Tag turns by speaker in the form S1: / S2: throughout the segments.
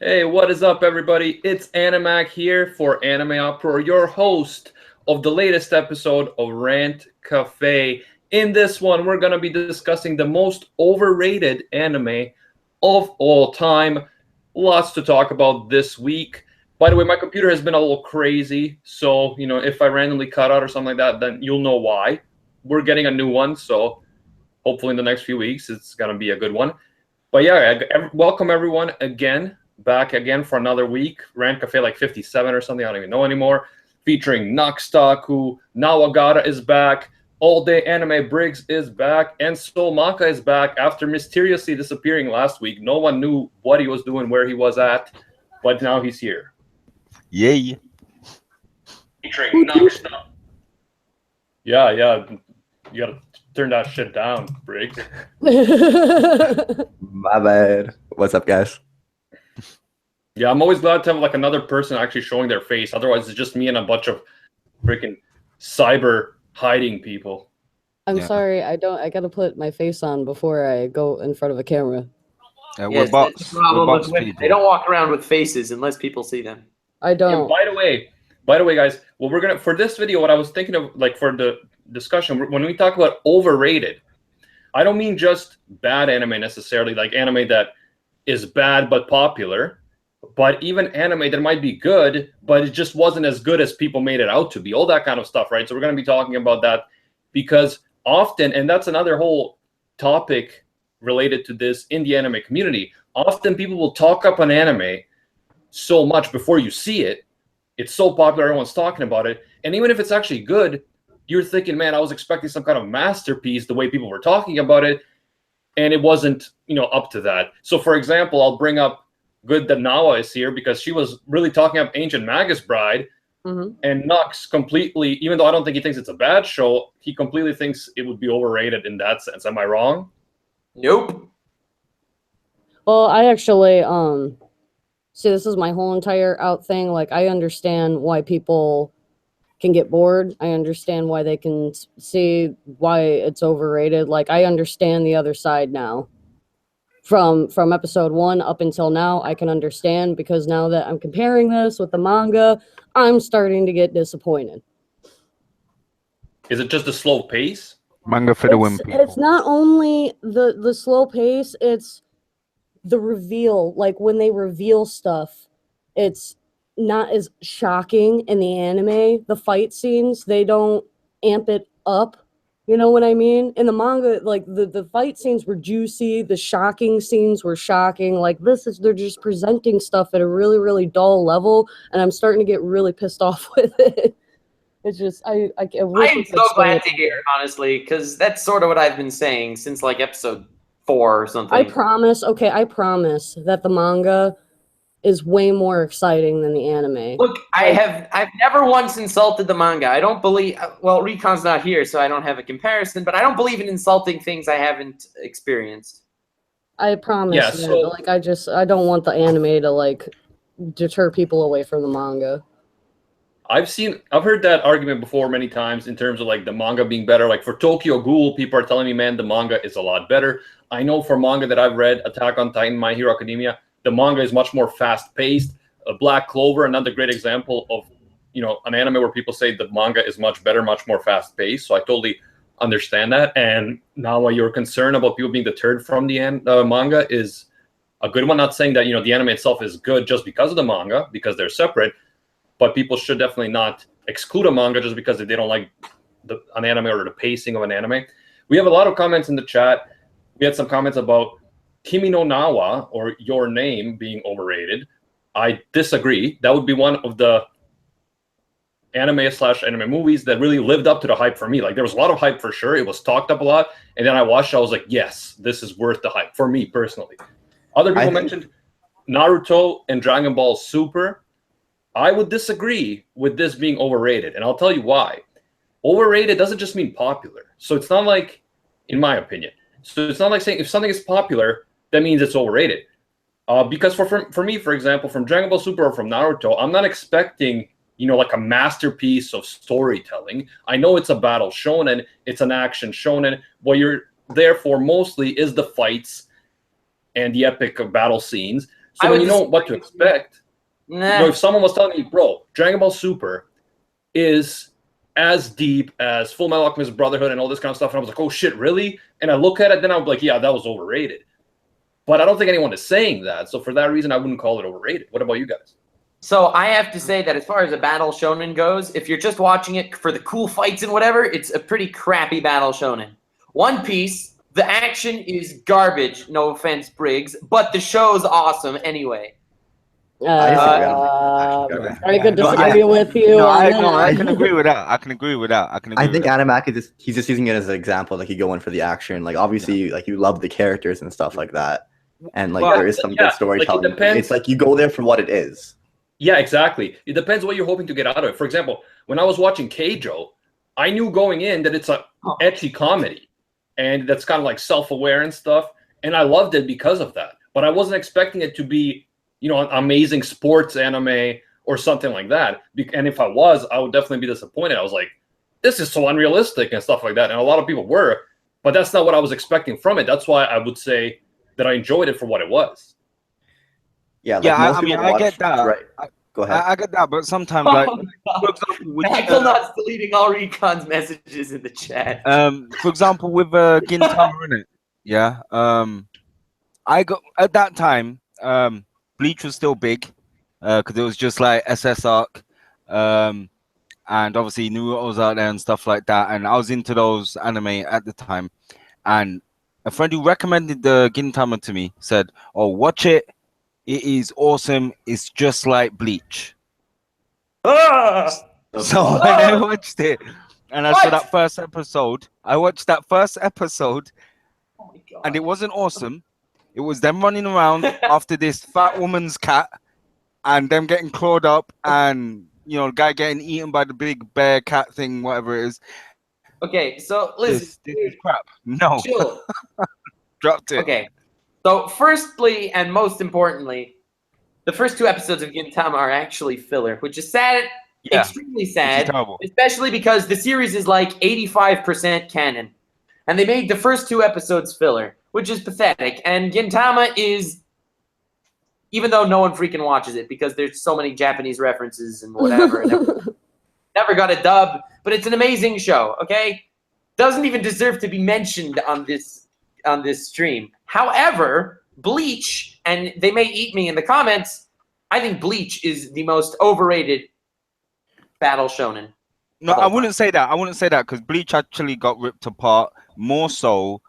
S1: Hey, what is up, everybody? It's Animac here for Anime Uproar, your host of the latest episode of Rant, Café. In this one, we're going to be discussing the most overrated anime of all time. Lots to talk about this week. By the way, my computer has been a little crazy, so, if I randomly cut out or something like that, then you'll know why. We're getting a new one, so hopefully in the next few weeks, it's going to be a good one. But yeah, welcome everyone back again for another week. Rant Cafe like 57 or something, I don't even know anymore. Featuring Nakstaku, Nawagata is back, All Day Anime Briggs is back, and Soul Maka is back after mysteriously disappearing last week. No one knew what he was doing, where he was at, but now he's here.
S2: Yay.
S1: Featuring Nakstaku. Yeah, you gotta turn that shit down, Briggs.
S3: My bad. What's up, guys?
S1: Yeah, I'm always glad to have like another person actually showing their face. Otherwise, it's just me and a bunch of freaking cyber hiding people.
S4: I'm sorry, I gotta put my face on before I go in front of a camera.
S2: We're bots.
S5: The problem
S2: We're
S5: with
S2: bots
S5: women.
S2: people.
S5: They don't walk around with faces unless people see them.
S4: I don't.
S1: And by the way, guys, well, we're gonna for this video. What I was thinking of, like for the discussion, when we talk about overrated, I don't mean just bad anime necessarily, like anime that is bad but popular. But even anime that might be good, but it just wasn't as good as people made it out to be. All that kind of stuff, right? So we're going to be talking about that because often, and that's another whole topic related to this in the anime community, often people will talk up an anime so much before you see it. It's so popular, everyone's talking about it. And even if it's actually good, you're thinking, man, I was expecting some kind of masterpiece the way people were talking about it. And it wasn't, up to that. So for example, I'll bring up good that Nawa is here because she was really talking up Ancient Magus Bride, and Nux completely, even though I don't think he thinks it's a bad show, he completely thinks it would be overrated in that sense. Am I wrong?
S5: Nope.
S4: Well, I actually see, this is my whole entire out thing. Like, I understand why people can get bored. I understand why they can see why it's overrated. Like, I understand the other side now. From episode 1 up until now, I can understand, because now that I'm comparing this with the manga, I'm starting to get disappointed.
S1: Is it just a slow pace?
S2: Manga for the women people.
S4: It's not only the slow pace, it's the reveal. Like, when they reveal stuff, it's not as shocking in the anime. The fight scenes, they don't amp it up. You know what I mean? In the manga, like, the fight scenes were juicy, the shocking scenes were shocking. Like, they're just presenting stuff at a really, really dull level, and I'm starting to get really pissed off with it. It's just, I wish
S5: I'm so glad to hear, honestly, because that's sort of what I've been saying since like episode 4 or something.
S4: I promise that the manga is way more exciting than the anime.
S5: Look, I've never once insulted the manga. I don't believe, well, Recon's not here, so I don't have a comparison, but I don't believe in insulting things I haven't experienced.
S4: I promise.
S1: Yeah,
S4: man.
S1: so-
S4: Like, I don't want the anime to, like, deter people away from the manga.
S1: I've heard that argument before many times in terms of like the manga being better. Like for Tokyo Ghoul, people are telling me, man, the manga is a lot better. I know for manga that I've read, Attack on Titan, My Hero Academia, the manga is much more fast-paced. Black Clover, another great example of, an anime where people say the manga is much better, much more fast-paced. So I totally understand that. And now your concern about people being deterred from the manga is a good one. Not saying that, the anime itself is good just because of the manga, because they're separate. But people should definitely not exclude a manga just because they don't like an anime or the pacing of an anime. We have a lot of comments in the chat. We had some comments about Kimi no Nawa, or Your Name, being overrated. I disagree. That would be one of the anime/anime movies that really lived up to the hype for me. Like, there was a lot of hype for sure. It was talked up a lot. And then I watched it, I was like, yes, this is worth the hype for me personally. Other people mentioned Naruto and Dragon Ball Super. I would disagree with this being overrated, and I'll tell you why. Overrated doesn't just mean popular. So it's not like, in my opinion, so it's not like saying if something is popular, that means it's overrated. Because for me, for example, from Dragon Ball Super or from Naruto, I'm not expecting, like a masterpiece of storytelling. I know it's a battle shonen, it's an action shonen. What you're there for mostly is the fights and the epic battle scenes. So
S5: I
S1: when
S5: would
S1: you know what to expect,
S5: Nah.
S1: if someone was telling me, bro, Dragon Ball Super is as deep as Full Metal Alchemist Brotherhood and all this kind of stuff, and I was like, oh shit, really? And I look at it, then I'm like, yeah, that was overrated. But I don't think anyone is saying that, so for that reason, I wouldn't call it overrated. What about you guys?
S5: So I have to say that as far as a battle shonen goes, if you're just watching it for the cool fights and whatever, it's a pretty crappy battle shonen. One Piece, the action is garbage, no offense, Briggs, but the show's awesome anyway.
S4: I could
S2: No,
S4: disagree with you.
S2: No,
S4: on
S2: I
S4: that.
S2: can agree with that. I can agree with that.
S3: I think Animaki he's just using it as an example. Like, you go in for the action. Like, obviously, like, you love the characters and stuff like that, and like there is some good storytelling.
S1: Like, it depends.
S3: It's like you go there for what it is.
S1: Yeah, exactly. It depends what you're hoping to get out of it. For example, when I was watching Keijo, I knew going in that it's a ecchi comedy, and that's kind of like self-aware and stuff, and I loved it because of that. But I wasn't expecting it to be, you know, an amazing sports anime or something like that. And if I was, I would definitely be disappointed. I was like, this is so unrealistic and stuff like that. And a lot of people were, but that's not what I was expecting from it. That's why I would say that I enjoyed it for what it was.
S3: Yeah, like
S2: I mean, I get that.
S3: Right. Go ahead.
S2: I get that, but sometimes, like, for example, with,
S5: Equinox deleting all Recon's messages in the chat.
S2: for example, with Gintama, innit? Yeah. I got at that time. Bleach was still big, because it was just like SS Arc, and obviously Naruto was out there and stuff like that. And I was into those anime at the time. And a friend who recommended the Gintama to me said, "Oh, watch it. It is awesome. It's just like Bleach." So when I watched it, and I saw that first episode, oh my God. And it wasn't awesome. It was them running around after this fat woman's cat, and them getting clawed up, and you know, the guy getting eaten by the big bear cat thing, whatever it is.
S5: Okay, so listen.
S2: This is crap. No.
S5: Chill.
S2: Dropped it.
S5: Okay. So firstly and most importantly, the first 2 episodes of Gintama are actually filler, which is sad, extremely sad, especially because the series is like 85% canon. And they made the first 2 episodes filler, which is pathetic. And Gintama is, even though no one freaking watches it because there's so many Japanese references and whatever, never got a dub, but it's an amazing show, okay? Doesn't even deserve to be mentioned on this stream. However, Bleach, and they may eat me in the comments, I think Bleach is the most overrated battle shonen.
S2: No, I wouldn't say that. I wouldn't say that because Bleach actually got ripped apart more so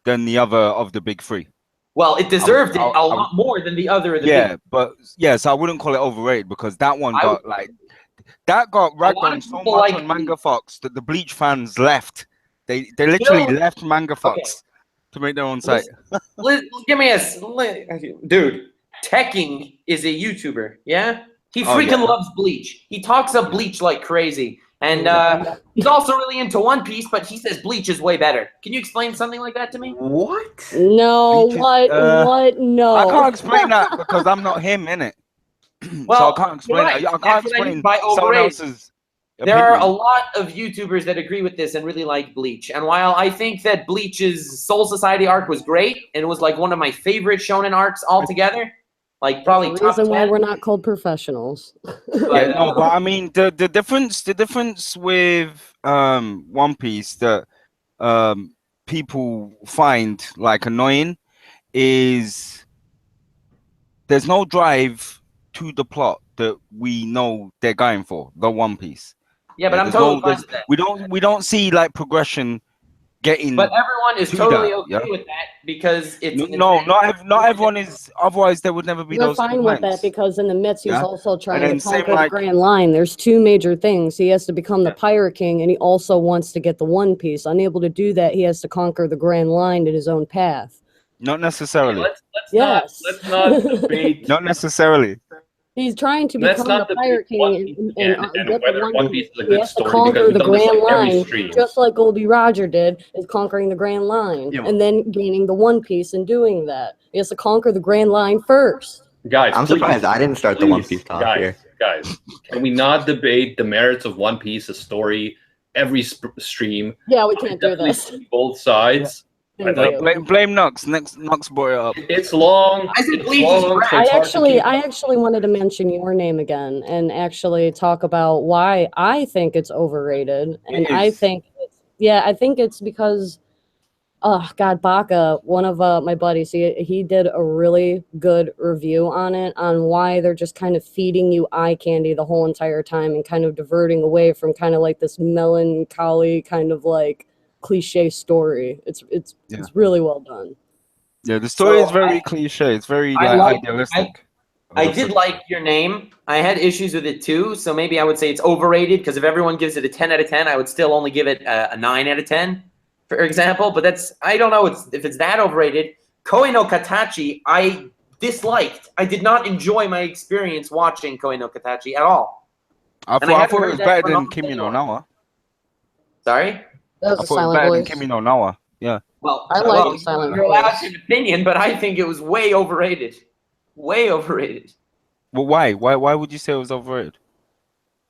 S2: than the other of the big 3.
S5: Well, it deserved it a lot more than the other of the big.
S2: But so I wouldn't call it overrated because that one got ragged on so much on Manga Fox that the Bleach fans left. They literally left Manga Fox to make their own site.
S5: Give me dude. Tekking is a YouTuber, yeah? He freaking loves Bleach. He talks of Bleach like crazy. And he's also really into One Piece, but he says Bleach is way better. Can you explain something like that to me?
S3: What?
S4: No, what? No.
S2: I can't explain that because I'm not him, innit?
S5: Well,
S2: so I can't explain it. I can't explain someone else's
S5: There
S2: opinion.
S5: are a lot of YouTubers that agree with this and really like Bleach. And while I think that Bleach's Soul Society arc was great, and it was like one of my favorite shonen arcs altogether, like probably
S4: the
S5: top
S4: reason
S5: 10.
S4: why we're not called professionals.
S2: But I mean the difference with One Piece that people find like annoying is there's no drive to the plot that we know they're going for, the One Piece.
S5: Yeah, but I'm totally fine with that.
S2: We don't see like progression getting.
S5: But everyone is totally okay with that because it's
S2: not everyone is. Otherwise, there would never be
S4: They're
S2: those.
S4: fine with that because in the midst he's also trying
S2: then
S4: to conquer
S2: same
S4: the
S2: like-
S4: Grand Line. There's 2 major things. He has to become the Pirate King, and he also wants to get the One Piece. Unable to do that, he has to conquer the Grand Line in his own path.
S2: Not necessarily.
S1: Let's not debate.
S2: Not necessarily.
S4: He's trying to
S1: Let's
S4: become
S1: not
S4: the
S1: debate
S4: Pirate King
S1: and whether One Piece is a
S4: He
S1: good
S4: has to
S1: story
S4: conquer
S1: because
S4: the
S1: we've done this
S4: Grand
S1: like every
S4: Line,
S1: stream.
S4: just like Goldie Roger did, is conquering the Grand Line,
S3: Yeah.
S4: and then gaining the One Piece and doing that. He has to conquer the Grand Line first.
S1: Guys,
S3: I'm surprised I didn't start the One Piece talk here.
S1: Guys, can we not debate the merits of One Piece, the story, every stream?
S4: Yeah, we can't do
S1: Definitely
S4: this.
S1: see both sides.
S4: Thank
S1: like
S4: you.
S2: Blame Nux. Nux brought it up.
S1: it's long.
S5: I said
S1: It's
S5: Bleach is
S1: long,
S5: crap.
S1: so
S4: I
S1: it's hard to keep.
S4: actually wanted to mention your name again and actually talk about why I think it's overrated. And
S2: It
S4: I
S2: is.
S4: think I think it's because oh God, Baka, one of my buddies, he did a really good review on it, on why they're just kind of feeding you eye candy the whole entire time and kind of diverting away from kind of like this melancholy kind of like cliche story. It's really well done.
S2: Yeah, the story is
S5: So
S2: very cliche. It's very
S5: I
S2: like
S5: like-
S2: idealistic.
S5: I did like your name. I had issues with it too, so maybe I would say it's overrated because if everyone gives it a 10 out of 10, I would still only give it a 9 out of 10, for example. But that's, I don't know if it's that overrated. Koi no Katachi, I disliked. I did not enjoy my experience watching Koi no Katachi at all.
S2: I
S5: And I
S2: thought
S5: haven't
S2: it
S5: heard
S2: was
S5: that
S2: better
S5: from
S2: than
S5: almost
S2: Kimi no
S5: anyone.
S2: Nawa.
S5: Sorry?
S4: That was
S2: I
S4: a
S2: thought it was
S4: silent
S2: better than
S4: voice.
S2: Kimi no Nawa. Yeah.
S5: Well,
S4: I like the silent
S5: you're allowed
S4: voice.
S5: an opinion, but I think it was way overrated. Way overrated.
S2: Well, why? Why would you say it was overrated?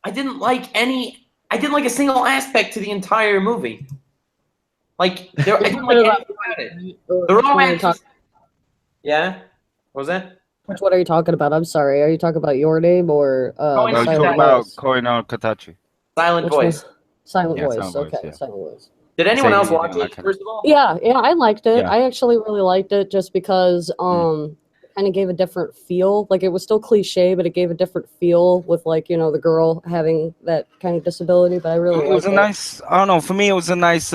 S5: I didn't like a single aspect to the entire movie. Like, I didn't like anything about it. The romance. Yeah? What was that?
S4: Which one are you talking about? I'm sorry. Are you talking about your name or
S5: Koi no
S2: No, you
S4: silent
S2: talking about
S4: voice?
S2: Koi no Katachi.
S5: Silent
S4: Which
S5: voice.
S4: one? Silent
S2: Yeah,
S4: voice.
S2: silent voice,
S4: Okay,
S2: yeah.
S4: silent voice.
S5: Did anyone
S2: Saying
S5: else
S2: you
S5: watch
S2: didn't
S5: it,
S2: like it.
S5: first of all?
S4: Yeah, I liked it.
S2: Yeah.
S4: I actually really liked it just because kind of gave a different feel. Like it was still cliche, but it gave a different feel with like, you know, the girl having that kind of disability, but I really
S2: It was
S4: liked
S2: a nice, I don't know, for me it was a nice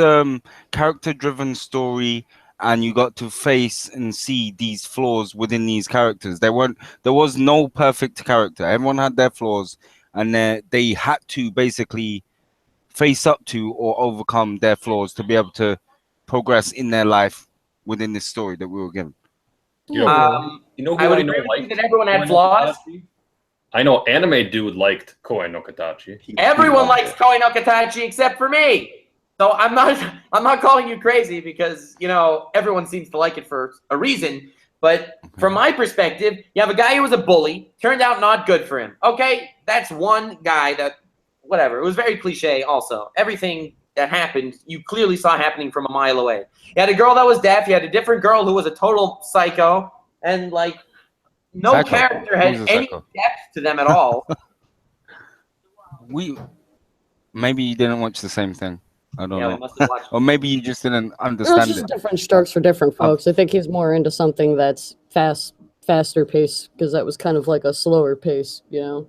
S2: character driven story, and you got to face and see these flaws within these characters. There was no perfect character. Everyone had their flaws, and they had to basically face up to or overcome their flaws to be able to progress in their life within this story that we were given.
S1: You know, you know who
S5: I would
S1: I know
S5: agree with you
S1: liked
S5: that everyone had
S1: Koi no
S5: flaws.
S1: Katachi? I know anime dude liked Koi no Katachi.
S5: Everyone
S3: loved
S5: likes
S3: it.
S5: Koi no Katachi except for me. So I'm not calling you crazy because, you know, everyone seems to like it for a reason. But from my perspective, you have a guy who was a bully, turned out not good for him. Okay, that's one guy that, whatever. It was very cliche also. Everything that happened, you clearly saw happening from a mile away. You had a girl that was deaf. You had a different girl who was a total psycho. And, like, no
S2: Psycho.
S5: character had
S2: Who's a
S5: any
S2: psycho?
S5: depth to them at all.
S2: Maybe you didn't watch the same thing. I don't
S5: Yeah, we
S2: know.
S5: must have watched.
S2: Or maybe you just didn't
S4: It's
S2: understand
S4: just
S2: it.
S4: different strokes for different folks. I think he's more into something that's faster pace because that was kind of like a slower pace, you know?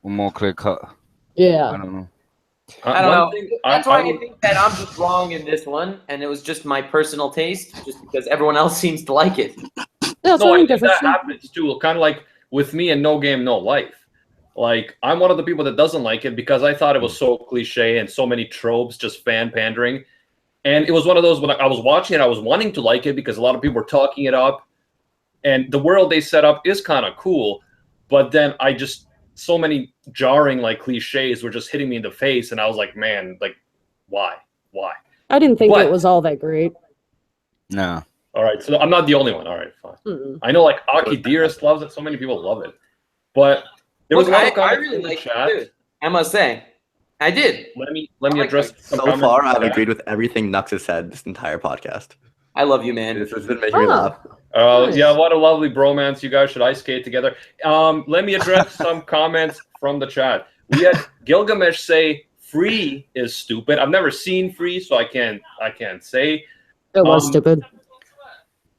S2: Or more clear cut. I
S4: Yeah.
S2: don't know.
S5: I don't
S1: One
S5: know.
S1: thing
S5: That's
S1: I
S5: why I
S1: would-
S5: think that I'm just wrong in this one, and it was just my personal taste, just because everyone else seems to like it.
S4: That's
S1: No, I
S4: something
S1: think
S4: different.
S1: that happens too. Kind of like with me and No Game, No Life. Like, I'm one of the people that doesn't like it because I thought it was so cliche and so many tropes, just fan pandering. And it was one of those when I was watching it, I was wanting to like it because a lot of people were talking it up. And the world they set up is kind of cool. But then so many jarring, like, cliches were just hitting me in the face. And I was like, man, like, why? Why?
S4: I didn't think
S1: But-
S4: it was all that great.
S2: No.
S1: All right, so I'm not the only one. All right, fine.
S4: Mm-mm.
S1: I know, like, Aki Dearest loves it. So many people love it. But there was
S5: Look,
S1: a lot of
S5: I
S1: comments
S5: really
S1: in the
S5: liked
S1: chat.
S5: it too. I must say, I did.
S1: Let me
S5: I like
S1: address
S5: that.
S1: some
S3: So
S1: comments
S3: far,
S1: in the
S3: I've
S1: chat.
S3: agreed with everything Nux has said this entire podcast.
S5: I love you, man.
S3: This has been making me laugh.
S4: Nice.
S1: Yeah, what a lovely bromance. You guys should ice skate together. Let me address some comments from the chat. We had Gilgamesh say Free is stupid. I've never seen Free, so I can't say.
S4: It was stupid.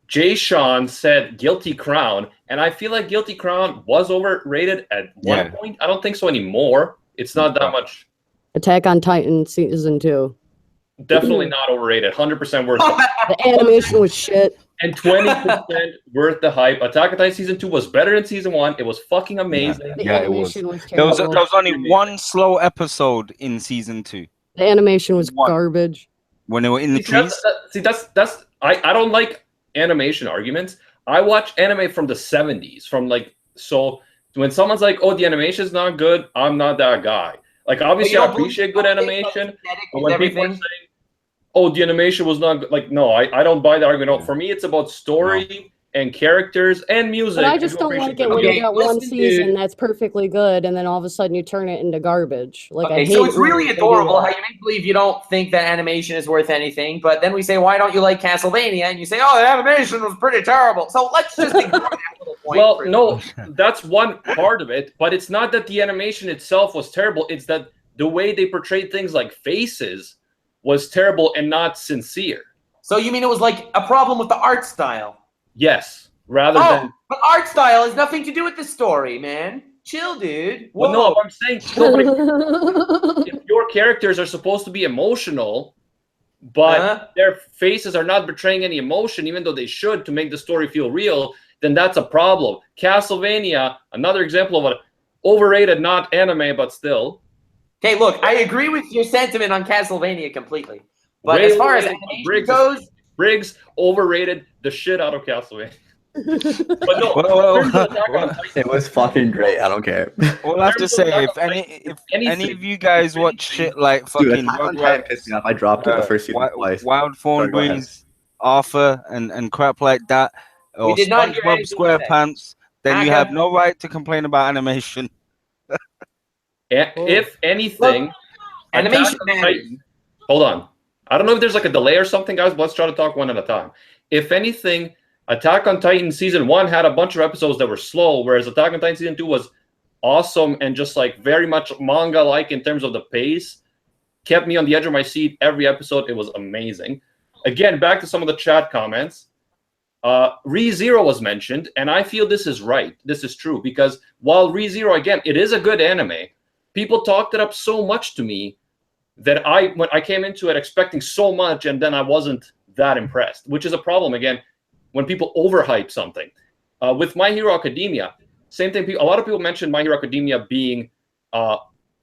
S1: Jay Sean said Guilty Crown, and I feel like Guilty Crown was overrated at one point. I don't think so anymore. It's not that much.
S4: Attack on Titan season 2.
S1: Definitely not overrated. 100% worth it.
S4: The animation was shit.
S1: And 20% worth the hype. Attack on Titan season 2 was better than season 1. It was fucking amazing.
S4: The
S2: Yeah, it was.
S4: animation was
S2: There was
S4: terrible.
S2: only one slow episode in season 2
S4: The animation was
S2: One.
S4: garbage.
S2: when they were in the trees.
S1: That's I don't like animation arguments. I watch anime from the 70s. So when someone's like, "Oh, the animation is not good," I'm not that guy. Like, obviously, I appreciate good animation, but when people are saying, "Oh, the animation was not good," like, no, I don't buy the argument. No, for me, it's about story and characters and music.
S4: But I just don't like it when you got one season that's perfectly good, and then all of a sudden you turn it into garbage. Like I hate.
S5: So it's really adorable how you make believe you don't think that animation is worth anything, but then we say, why don't you like Castlevania? And you say, oh, the animation was pretty terrible. So let's just ignore that little point.
S1: Well, no, that's one part of it, but it's not that the animation itself was terrible. It's that the way they portrayed things like faces was terrible and not sincere.
S5: So you mean it was like a problem with the art style?
S1: Yes, rather than.
S5: But art style has nothing to do with the story, man. Chill, dude.
S1: Whoa. Well, no, I'm saying if your characters are supposed to be emotional, but their faces are not betraying any emotion, even though they should to make the story feel real, then that's a problem. Castlevania, another example of an overrated, not anime, but still.
S5: Okay, look, I agree with your sentiment on Castlevania completely. But as far as animation goes,
S1: Briggs overrated the shit out of Castlevania. But no,
S3: it was fucking great. I don't care.
S2: All I have to say, if any of you guys watch shit like fucking
S3: I dropped it the first season twice.
S2: Wild Thornwings, Arthur, and crap like that, or SpongeBob SquarePants, then you have no right to complain about animation.
S1: If anything,
S5: animation
S1: hold on. I don't know if there's like a delay or something, guys, but let's try to talk one at a time. If anything, Attack on Titan Season 1 had a bunch of episodes that were slow, whereas Attack on Titan Season 2 was awesome and just like very much manga-like in terms of the pace. Kept me on the edge of my seat every episode. It was amazing. Again, back to some of the chat comments. ReZero was mentioned, and I feel this is right. This is true, because while ReZero, again, it is a good anime, people talked it up so much to me that when I came into it expecting so much, and then I wasn't that impressed, which is a problem, again, when people overhype something. With My Hero Academia, same thing. A lot of people mentioned My Hero Academia being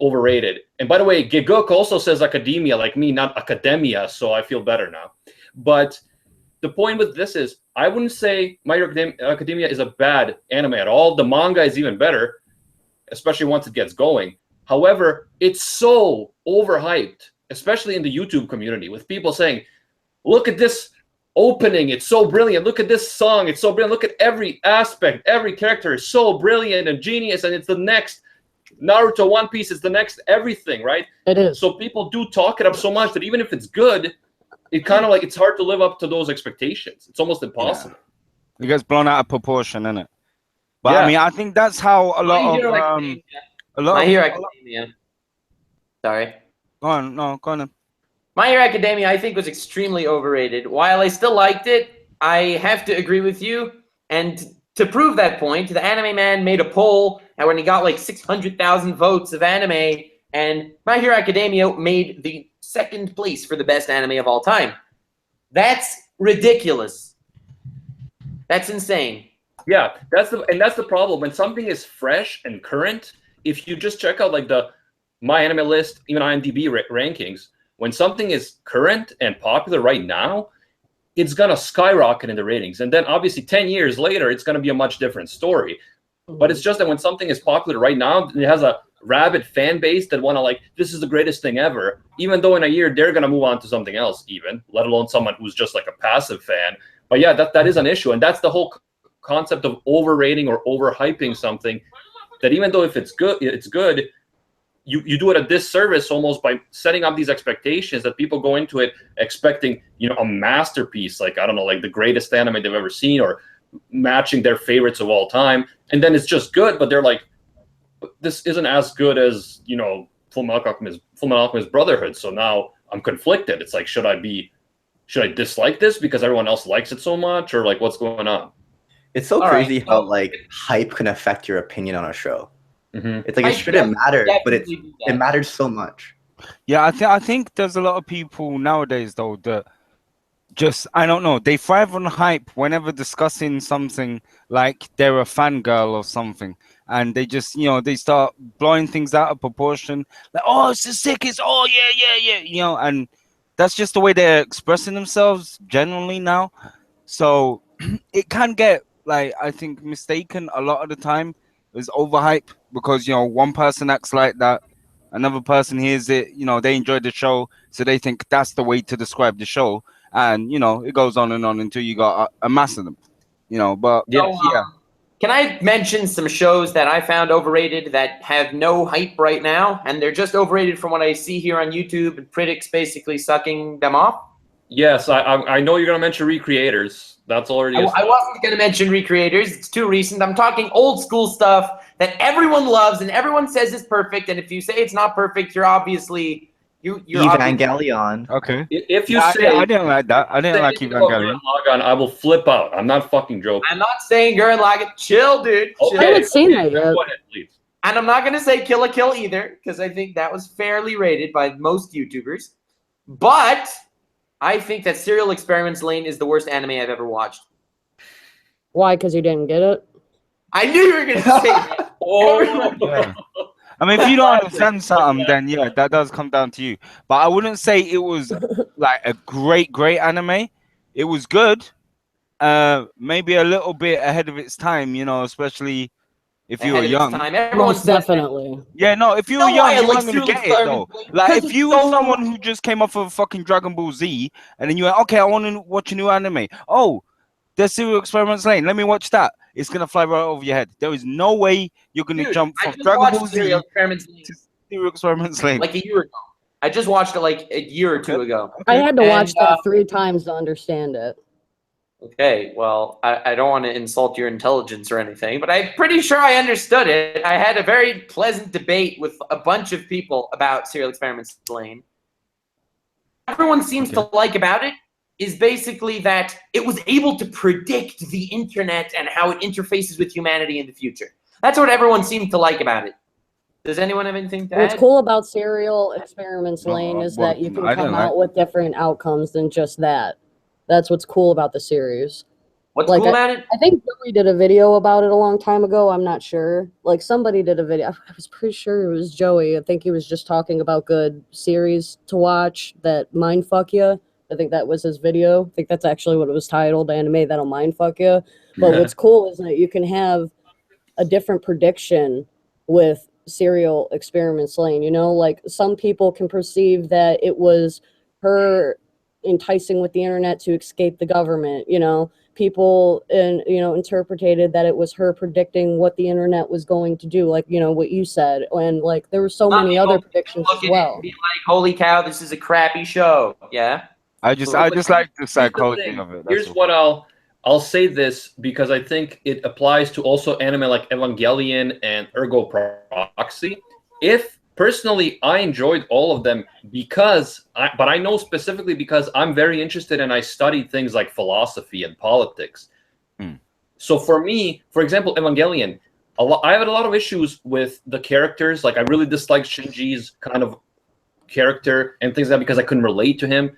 S1: overrated. And by the way, Geguk also says academia like me, not academia, so I feel better now. But the point with this is, I wouldn't say My Hero Academia is a bad anime at all. The manga is even better, especially once it gets going. However, it's so overhyped, especially in the YouTube community, with people saying, look at this opening, it's so brilliant. Look at this song, it's so brilliant. Look at every aspect, every character is so brilliant and genius, and it's the next Naruto, One Piece, it's the next everything, right?
S4: It is.
S1: So people do talk it up so much that even if it's good, it kind of like it's hard to live up to those expectations. It's almost impossible.
S2: It gets blown out of proportion, isn't it? But I mean, I think that's how a lot of
S5: My Hero Academia. Sorry.
S2: Go on.
S5: My Hero Academia, I think, was extremely overrated. While I still liked it, I have to agree with you. And to prove that point, the Anime Man made a poll, and when he got like 600,000 votes of anime, and My Hero Academia made the second place for the best anime of all time. That's ridiculous. That's insane.
S1: Yeah, that's the problem. When something is fresh and current, if you just check out like the My Anime List, even IMDb rankings, when something is current and popular right now, it's going to skyrocket in the ratings. And then obviously 10 years later, it's going to be a much different story. But it's just that when something is popular right now, it has a rabid fan base that want to like, this is the greatest thing ever. Even though in a year, they're going to move on to something else even, let alone someone who's just like a passive fan. But yeah, that is an issue. And that's the whole concept of overrating or overhyping something, that even though if it's good, you do it a disservice almost by setting up these expectations that people go into it expecting, a masterpiece, like, I don't know, like the greatest anime they've ever seen, or matching their favorites of all time. And then it's just good, but they're like, this isn't as good as, Full Metal Alchemist Brotherhood. So now I'm conflicted. It's like, should I dislike this because everyone else likes it so much, or like what's going on?
S3: It's so crazy how like hype can affect your opinion on a show. Mm-hmm. It's like it shouldn't matter, but it matters so much.
S2: Yeah, I think there's a lot of people nowadays though that just, I don't know, they thrive on hype whenever discussing something like they're a fangirl or something, and they just they start blowing things out of proportion, like, oh, it's the sickest, oh yeah, and that's just the way they're expressing themselves generally now. So it can get, like, I think, mistaken a lot of the time as overhype, because one person acts like that, another person hears it, they enjoy the show, so they think that's the way to describe the show, and it goes on and on until you got a mass of them. you know. But
S1: Yeah.
S2: yeah.
S5: Can I mention some shows that I found overrated that have no hype right now, and they're just overrated from what I see here on YouTube and critics basically sucking them off?
S1: Yes, I know you're gonna mention Recreators. That's already.
S5: I wasn't going to mention Recreators. It's too recent. I'm talking old school stuff that everyone loves and everyone says is perfect. And if you say it's not perfect, you're obviously you're
S3: Evangelion.
S2: Okay.
S1: If you say
S2: I didn't like that. I didn't like Evangelion.
S1: Lagann, I will flip out. I'm not fucking joking.
S5: I'm not saying Gurren Lagann. Chill, dude. Chill.
S4: I haven't seen that yet.
S1: Go ahead, please.
S5: And I'm not going to say Kill la Kill either, because I think that was fairly rated by most YouTubers. But I think that Serial Experiments Lain is the worst anime I've ever watched.
S4: Why? Because you didn't get it?
S5: I knew you were going to say that.
S2: Yeah. I mean, if you don't understand something, then yeah, that does come down to you. But I wouldn't say it was like a great anime. It was good. Maybe a little bit ahead of its time, you know, especially if you were young.
S4: Most definitely.
S2: Yeah, no, if you were young, you weren't gonna get it though. Like if you were someone who just came off of fucking Dragon Ball Z and then you went, okay, I want to watch a new anime. Oh, there's Serial Experiments Lain. Let me watch that. It's gonna fly right over your head. There is no way you're gonna jump from Dragon Ball Z to Serial Experiments Lain.
S5: Like a year ago. I just watched it like a year or two ago.
S4: I had to watch that 3 times to understand it.
S5: Okay, well, I don't want to insult your intelligence or anything, but I'm pretty sure I understood it. I had a very pleasant debate with a bunch of people about Serial Experiments Lain. Everyone seems to like about it is basically that it was able to predict the internet and how it interfaces with humanity in the future. That's what everyone seemed to like about it. Does anyone have anything to add?
S4: What's cool about Serial Experiments Lain is that you can come out with different outcomes than just that. That's what's cool about the series.
S5: What's cool about it?
S4: I think Billy did a video about it a long time ago. I'm not sure. Like somebody did a video. I was pretty sure it was Joey. I think he was just talking about good series to watch that mindfuck you. I think that was his video. I think that's actually what it was titled, anime that'll mindfuck you. But what's cool is that you can have a different prediction with Serial Experiments Lain. You know, like some people can perceive that it was her enticing with the internet to escape the government. You know, people interpreted that it was her predicting what the internet was going to do, like, you know, what you said. And like there were so many other predictions as well.
S5: Be like, holy cow, this is a crappy show. Yeah.
S2: I just like the psychology of it.
S1: Here's what I'll say this because I think it applies to also anime like Evangelion and Ergo Proxy. If personally I enjoyed all of them but I know specifically because I'm very interested and I studied things like philosophy and politics. So for me, for example, Evangelion, I had a lot of issues with the characters. Like I really disliked Shinji's kind of character and things like that because I couldn't relate to him.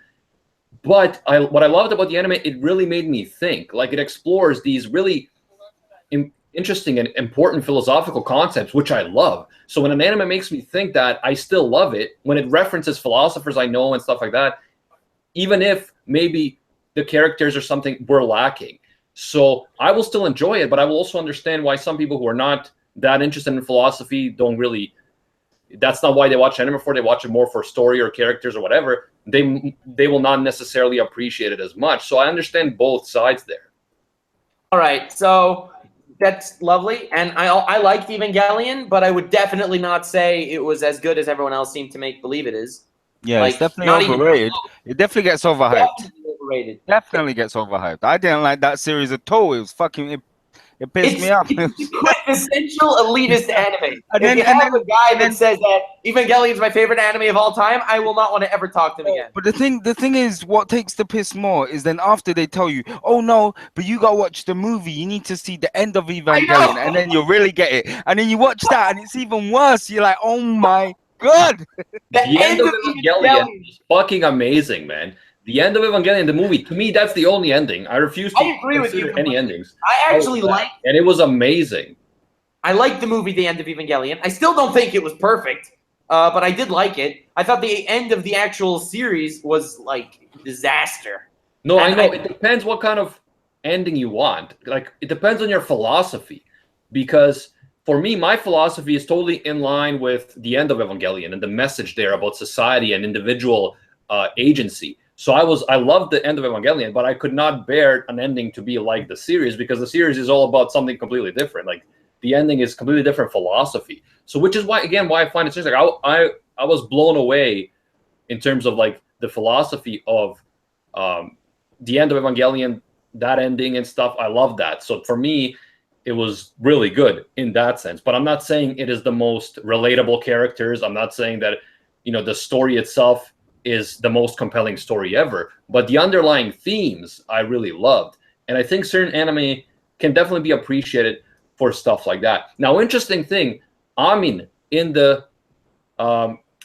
S1: But what I loved about the anime, it really made me think. Like it explores these really interesting and important philosophical concepts, which I love. So when an anime makes me think that, I still love it. When it references philosophers I know and stuff like that, even if maybe the characters or something were lacking. So I will still enjoy it, but I will also understand why some people who are not that interested in philosophy don't really, that's not why they watch anime for. They watch it more for story or characters or whatever. They will not necessarily appreciate it as much. So I understand both sides there.
S5: All right, so that's lovely, and I liked Evangelion, but I would definitely not say it was as good as everyone else seemed to make believe it is.
S2: Yeah,
S5: like,
S2: it's definitely overrated. It definitely gets overhyped.
S5: Overrated.
S2: Definitely gets overhyped. I didn't like that series at all. It was fucking. It pissed me off.
S5: It's quintessential elitist anime. If you have a guy that says that Evangelion is my favorite anime of all time, I will not want to ever talk to him again.
S2: But the thing is, what takes the piss more is then after they tell you, oh no, but you gotta watch the movie. You need to see the end of Evangelion, and then you really get it. And then you watch that, and it's even worse. You're like, oh my god.
S1: The end of Evangelion is fucking amazing, man. The end of Evangelion, the movie, to me, that's the only ending. I refuse to consider any endings.
S5: I actually like,
S1: and it was amazing.
S5: I liked the movie, The End of Evangelion. I still don't think it was perfect, but I did like it. I thought the end of the actual series was like disaster.
S1: No, I know. It depends what kind of ending you want. Like, it depends on your philosophy. Because for me, my philosophy is totally in line with the end of Evangelion and the message there about society and individual agency. So I loved the end of Evangelion, but I could not bear an ending to be like the series, because the series is all about something completely different. Like the ending is completely different philosophy. So which is why I find it interesting. I was blown away in terms of like the philosophy of the end of Evangelion, that ending and stuff. I love that. So for me, it was really good in that sense. But I'm not saying it is the most relatable characters. I'm not saying that, the story itself is the most compelling story ever. But the underlying themes I really loved. And I think certain anime can definitely be appreciated for stuff like that. Now, interesting thing, Amin in the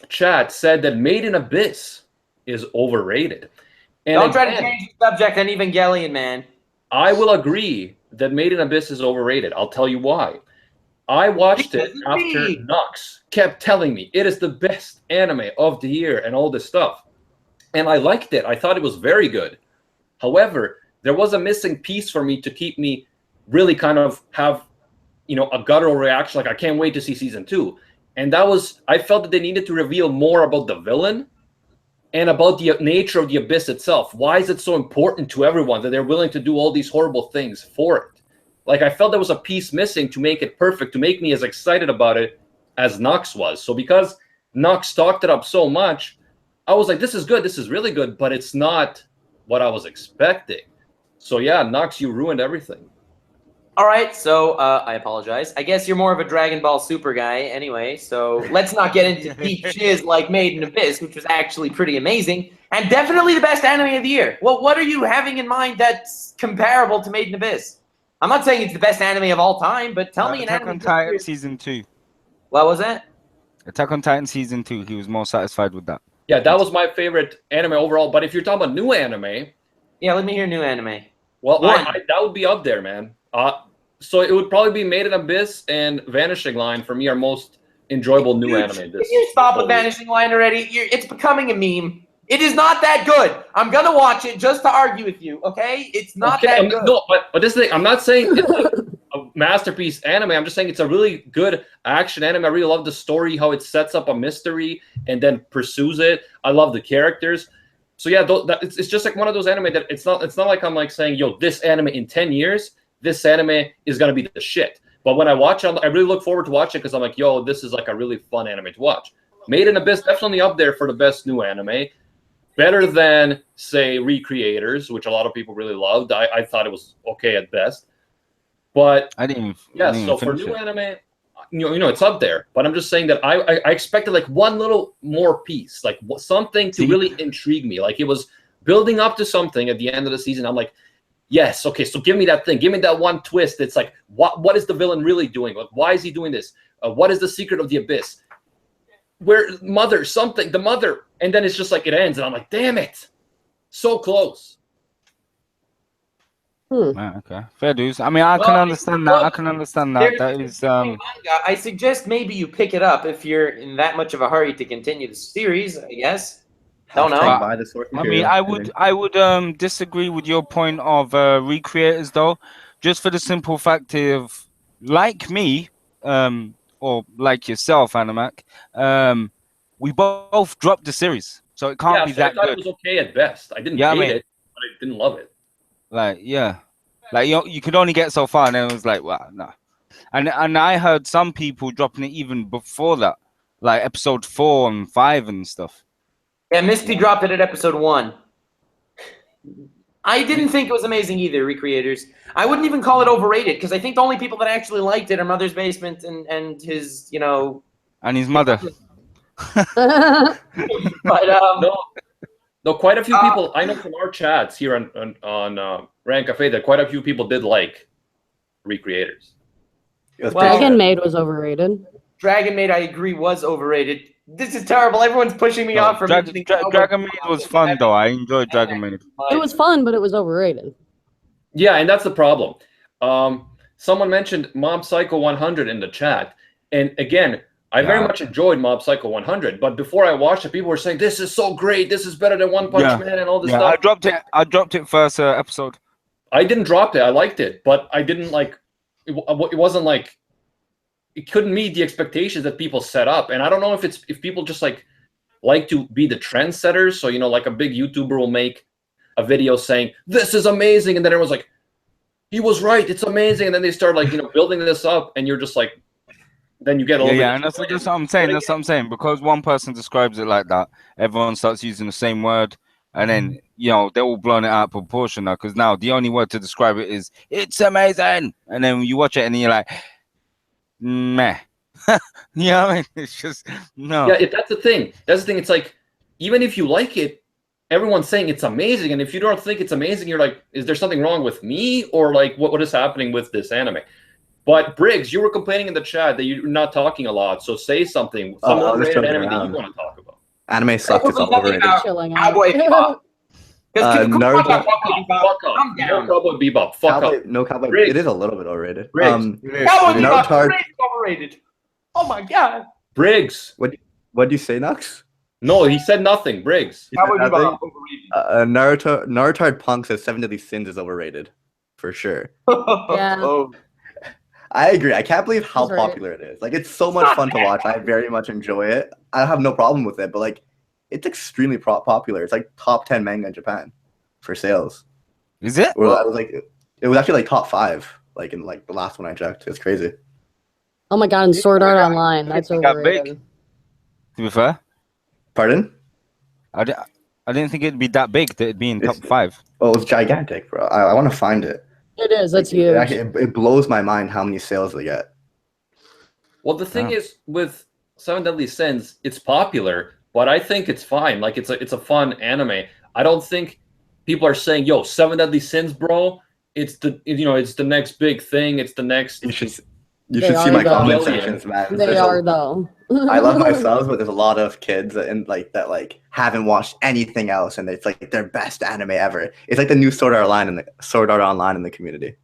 S1: chat said that Made in Abyss is overrated. And
S5: don't try to change the subject on Evangelion, man.
S1: I will agree that Made in Abyss is overrated. I'll tell you why. I watched it after Nux kept telling me it is the best anime of the year and all this stuff. And I liked it. I thought it was very good. However, there was a missing piece for me to keep me really kind of have, a guttural reaction. Like, I can't wait to see season 2. And that was, I felt that they needed to reveal more about the villain and about the nature of the Abyss itself. Why is it so important to everyone that they're willing to do all these horrible things for it? Like, I felt there was a piece missing to make it perfect, to make me as excited about it as Nux was. So because Nux talked it up so much, I was like, this is good, this is really good, but it's not what I was expecting. So yeah, Nux, you ruined everything.
S5: All right, so I apologize. I guess you're more of a Dragon Ball Super guy anyway, so let's not get into deep shiz like Made in Abyss, which was actually pretty amazing, and definitely the best anime of the year. Well, what are you having in mind that's comparable to Made in Abyss? I'm not saying it's the best anime of all time, but tell me an
S2: Attack
S5: anime.
S2: on Titan Season 2.
S5: What was that?
S2: Attack on Titan Season 2. He was more satisfied with that.
S1: Yeah, that was my favorite anime overall. But if you're talking about new anime...
S5: Yeah, let me hear new anime.
S1: Well, that would be up there, man. So it would probably be Made in Abyss and Vanishing Line for me are most enjoyable new anime.
S5: Can you stop with Vanishing Line already? It's becoming a meme. It is not that good. I'm gonna watch it just to argue with you, okay? It's not that good.
S1: No, but this thing, I'm not saying it's like a masterpiece anime. I'm just saying it's a really good action anime. I really love the story, how it sets up a mystery and then pursues it. I love the characters. So yeah, it's just like one of those anime that it's not like I'm like saying, yo, this anime in 10 years, this anime is gonna be the shit. But when I watch it, I really look forward to watching it because I'm like, yo, this is like a really fun anime to watch. Made in Abyss definitely up there for the best new anime. Better than, say, Recreators, which a lot of people really loved. I thought it was okay at best. But
S2: I didn't
S1: so for new anime, it's up there. But I'm just saying that I expected like one little more piece, like something to really intrigue me. Like it was building up to something at the end of the season. I'm like, yes, okay, so give me that thing. Give me that one twist. It's like, what is the villain really doing? Like, why is he doing this? What is the secret of the Abyss? Where the mother, and then it's just like it ends, and I'm like, damn it, so close.
S2: Okay, fair dues. I mean, I can understand that. I can understand that. That is.
S5: I suggest maybe you pick it up if you're in that much of a hurry to continue the series. I guess. Don't know.
S2: I mean, I would disagree with your point of Recreators, though, just for the simple fact of, like me, or like yourself, Animac, we both dropped the series, so it can't be that good. I thought
S1: it was okay at best. I didn't hate it, but I didn't love it.
S2: Like, you could only get so far, and then it was like, wow, no. And I heard some people dropping it even before that, like episode 4 and 5 and stuff.
S5: Yeah, Misty dropped it at episode 1. I didn't think it was amazing either, Recreators. I wouldn't even call it overrated, because I think the only people that actually liked it are Mother's Basement and his,
S2: and his mother.
S5: But
S1: no, quite a few people I know from our chats here on Rant Café that quite a few people did like Recreators.
S4: Dragon Maid was overrated.
S5: Dragon Maid, I agree, was overrated. This is terrible. Everyone's pushing me off from
S2: Dragon Maid was fun, though. I enjoyed Dragon Maid.
S4: It was fun, but it was overrated.
S1: Yeah, and that's the problem. Someone mentioned Mob Psycho 100 in the chat. And again, I very much enjoyed Mob Psycho 100. But before I watched it, people were saying, this is so great. This is better than One Punch Man and all this stuff.
S2: I dropped it first episode.
S1: I didn't drop it. I liked it. But I didn't like... It wasn't like... It couldn't meet the expectations that people set up. And I don't know if people just like like to be the trendsetters. So, you know, like a big YouTuber will make a video saying, this is amazing. And then everyone's like, he was right, it's amazing. And then they start like, you know, building this up, and you're just like, then you get a little
S2: and that's what I'm saying. That's what I'm saying. Because one person describes it like that, everyone starts using the same word, and then you know they're all blowing it out of proportion now. Because now the only word to describe it is "it's amazing," and then you watch it and you're like, meh. You know what I mean? It's just no.
S1: Yeah, that's the thing. That's the thing. It's like, even if you like it, everyone's saying it's amazing, and if you don't think it's amazing, you're like, is there something wrong with me, or like what is happening with this anime? But Briggs, you were complaining in the chat that you're not talking a lot, so say something. Some overrated anime that you want to talk about.
S3: Anime sucks. It's all overrated.
S5: Cowboy Bebop.
S3: Naruto.
S1: Cowboy Bebop. Fuck up.
S3: No Cowboy.
S1: Briggs.
S3: It is a little bit overrated.
S5: Cowboy Bebop is overrated. Oh my god.
S1: Briggs.
S3: What do you say, Nux?
S1: No, he said nothing. Briggs.
S5: Cowboy Bebop overrated.
S3: Naruto Punk says 7 Deadly Sins is overrated, for sure.
S4: Yeah.
S3: I agree. I can't believe how popular it is. Like, it's so much fun to watch. I very much enjoy it. I have no problem with it, but like, it's extremely popular. It's like top 10 manga in Japan for sales.
S2: Is it?
S3: Or it was actually like top 5. Like in like the last one I checked. It's crazy.
S4: Oh my god! And Sword Art Online. That's overrated.
S2: Big. To be fair.
S3: Pardon?
S2: I didn't think it'd be that big that it'd be in top 5.
S3: Oh, it's gigantic, bro. I want to find it.
S4: It is. That's huge.
S3: It blows my mind how many sales they get.
S1: Well, the thing is, with 7 Deadly Sins, it's popular, but I think it's fine. Like, it's a fun anime. I don't think people are saying, "Yo, 7 Deadly Sins, bro. It's the next big thing. It's the next."
S3: You should see my comment sections, man.
S4: They are though.
S3: I love my subs, but there's a lot of kids that haven't watched anything else, and it's like their best anime ever. It's like the new Sword Art Online in the community.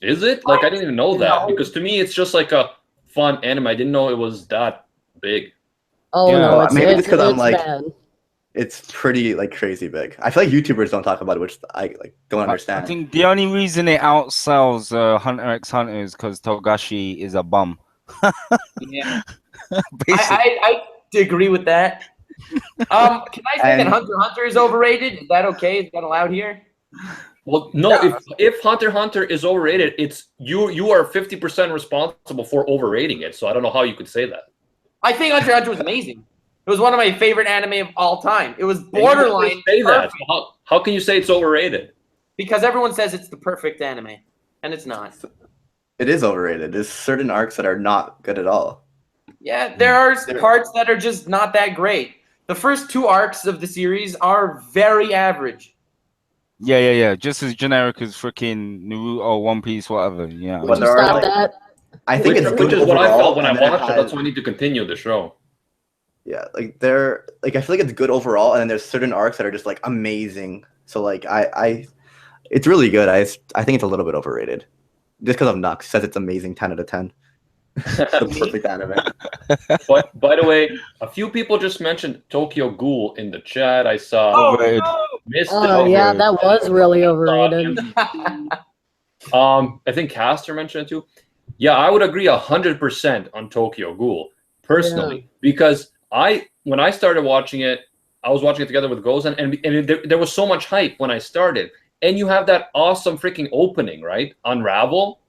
S1: Is it? Like, I didn't even know that, because to me it's just like a fun anime. I didn't know it was that big.
S4: Oh no,
S3: maybe it's because I'm like,
S4: bad.
S3: It's pretty like crazy big. I feel like YouTubers don't talk about it, which I don't understand.
S2: I think the only reason it outsells Hunter x Hunter is because Togashi is a bum.
S5: Yeah. I agree with that. Can I say that Hunter x Hunter is overrated? Is that okay? Is that allowed here?
S1: Well, no. If Hunter x Hunter is overrated, it's you are 50% responsible for overrating it. So I don't know how you could say that.
S5: I think Hunter x Hunter was amazing. It was one of my favorite anime of all time. It was borderline.
S1: Say that. How can you say it's overrated?
S5: Because everyone says it's the perfect anime, and it's not.
S3: It is overrated. There's certain arcs that are not good at all.
S5: Yeah, there are parts that are just not that great. The first 2 arcs of the series are very average.
S2: Yeah. Just as generic as freaking Naruto, One Piece, whatever. Yeah.
S3: But there are
S4: that.
S3: I think it's good
S1: which is what I felt when I
S3: overall,
S1: watched it. That's why I need to continue the show.
S3: Yeah, I feel like it's good overall, and then there's certain arcs that are just like amazing. So like it's really good. I think it's a little bit overrated, just because of Nux says it's amazing, 10 out of 10. The perfect anime.
S1: But by the way, a few people just mentioned Tokyo Ghoul in the chat. I saw.
S4: Oh yeah, that was really overrated.
S1: I think Caster mentioned it too. Yeah, I would agree 100% on Tokyo Ghoul personally, because when I started watching it, I was watching it together with Ghoul, and there was so much hype when I started. And you have that awesome freaking opening, right? Unravel.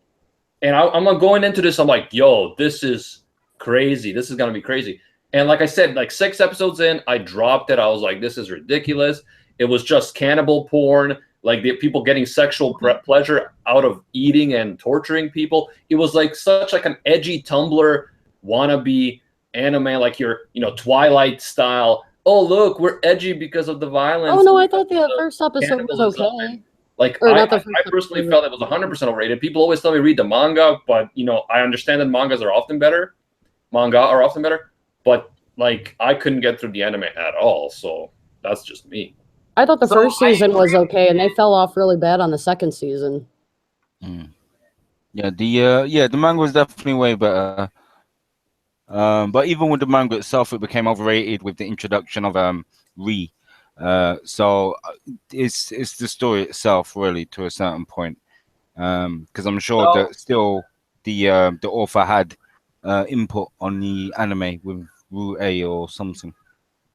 S1: And I'm going into this, I'm like, yo, this is crazy. This is going to be crazy. And like I said, like 6 episodes in, I dropped it. I was like, this is ridiculous. It was just cannibal porn, like the people getting sexual pleasure out of eating and torturing people. It was like such like an edgy Tumblr wannabe anime, like your, Twilight style. Oh, look, we're edgy because of the violence.
S4: Oh no, I thought the first episode was okay.
S1: Like, I personally felt it was 100% overrated. People always tell me read the manga, but I understand that manga are often better. But like, I couldn't get through the anime at all. So that's just me.
S4: I thought the first season was okay, and they fell off really bad on the second season.
S2: Yeah, the manga was definitely way better. But even with the manga itself, it became overrated with the introduction of Ri. So it's the story itself, really, to a certain point. Because I'm sure that still the author had input on the anime with Ru A or something.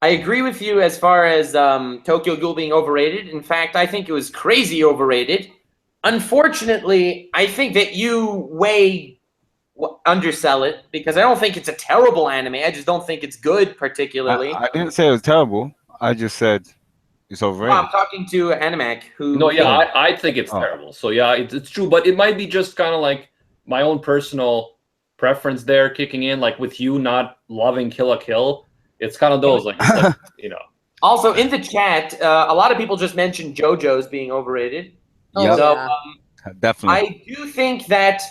S5: I agree with you as far as Tokyo Ghoul being overrated. In fact, I think it was crazy overrated. Unfortunately, I think that you undersell it because I don't think it's a terrible anime. I just don't think it's good particularly.
S2: I didn't say it was terrible. I just said it's overrated.
S5: Well, I'm talking to Animac, who...
S1: No, yeah, I think it's terrible. So yeah, it's true, but it might be just kind of like my own personal preference there kicking in, like with you not loving Kill la Kill. It's kind of those, like you know.
S5: Also, in the chat, a lot of people just mentioned JoJo's being overrated.
S2: Yeah,
S5: so,
S2: definitely.
S5: I do think that...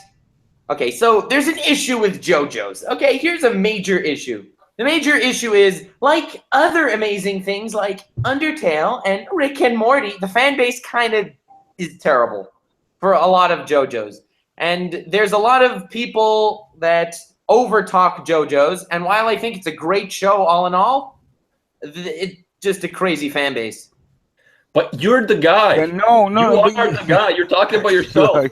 S5: Okay, so there's an issue with JoJo's. Okay, here's a major issue. The major issue is, like other amazing things like Undertale and Rick and Morty, the fan base kind of is terrible for a lot of JoJo's. And there's a lot of people that overtalk JoJo's, and while I think it's a great show all in all, it's just a crazy fan base.
S1: But you're the guy.
S2: Yeah, no,
S1: you are the guy. You're talking about yourself.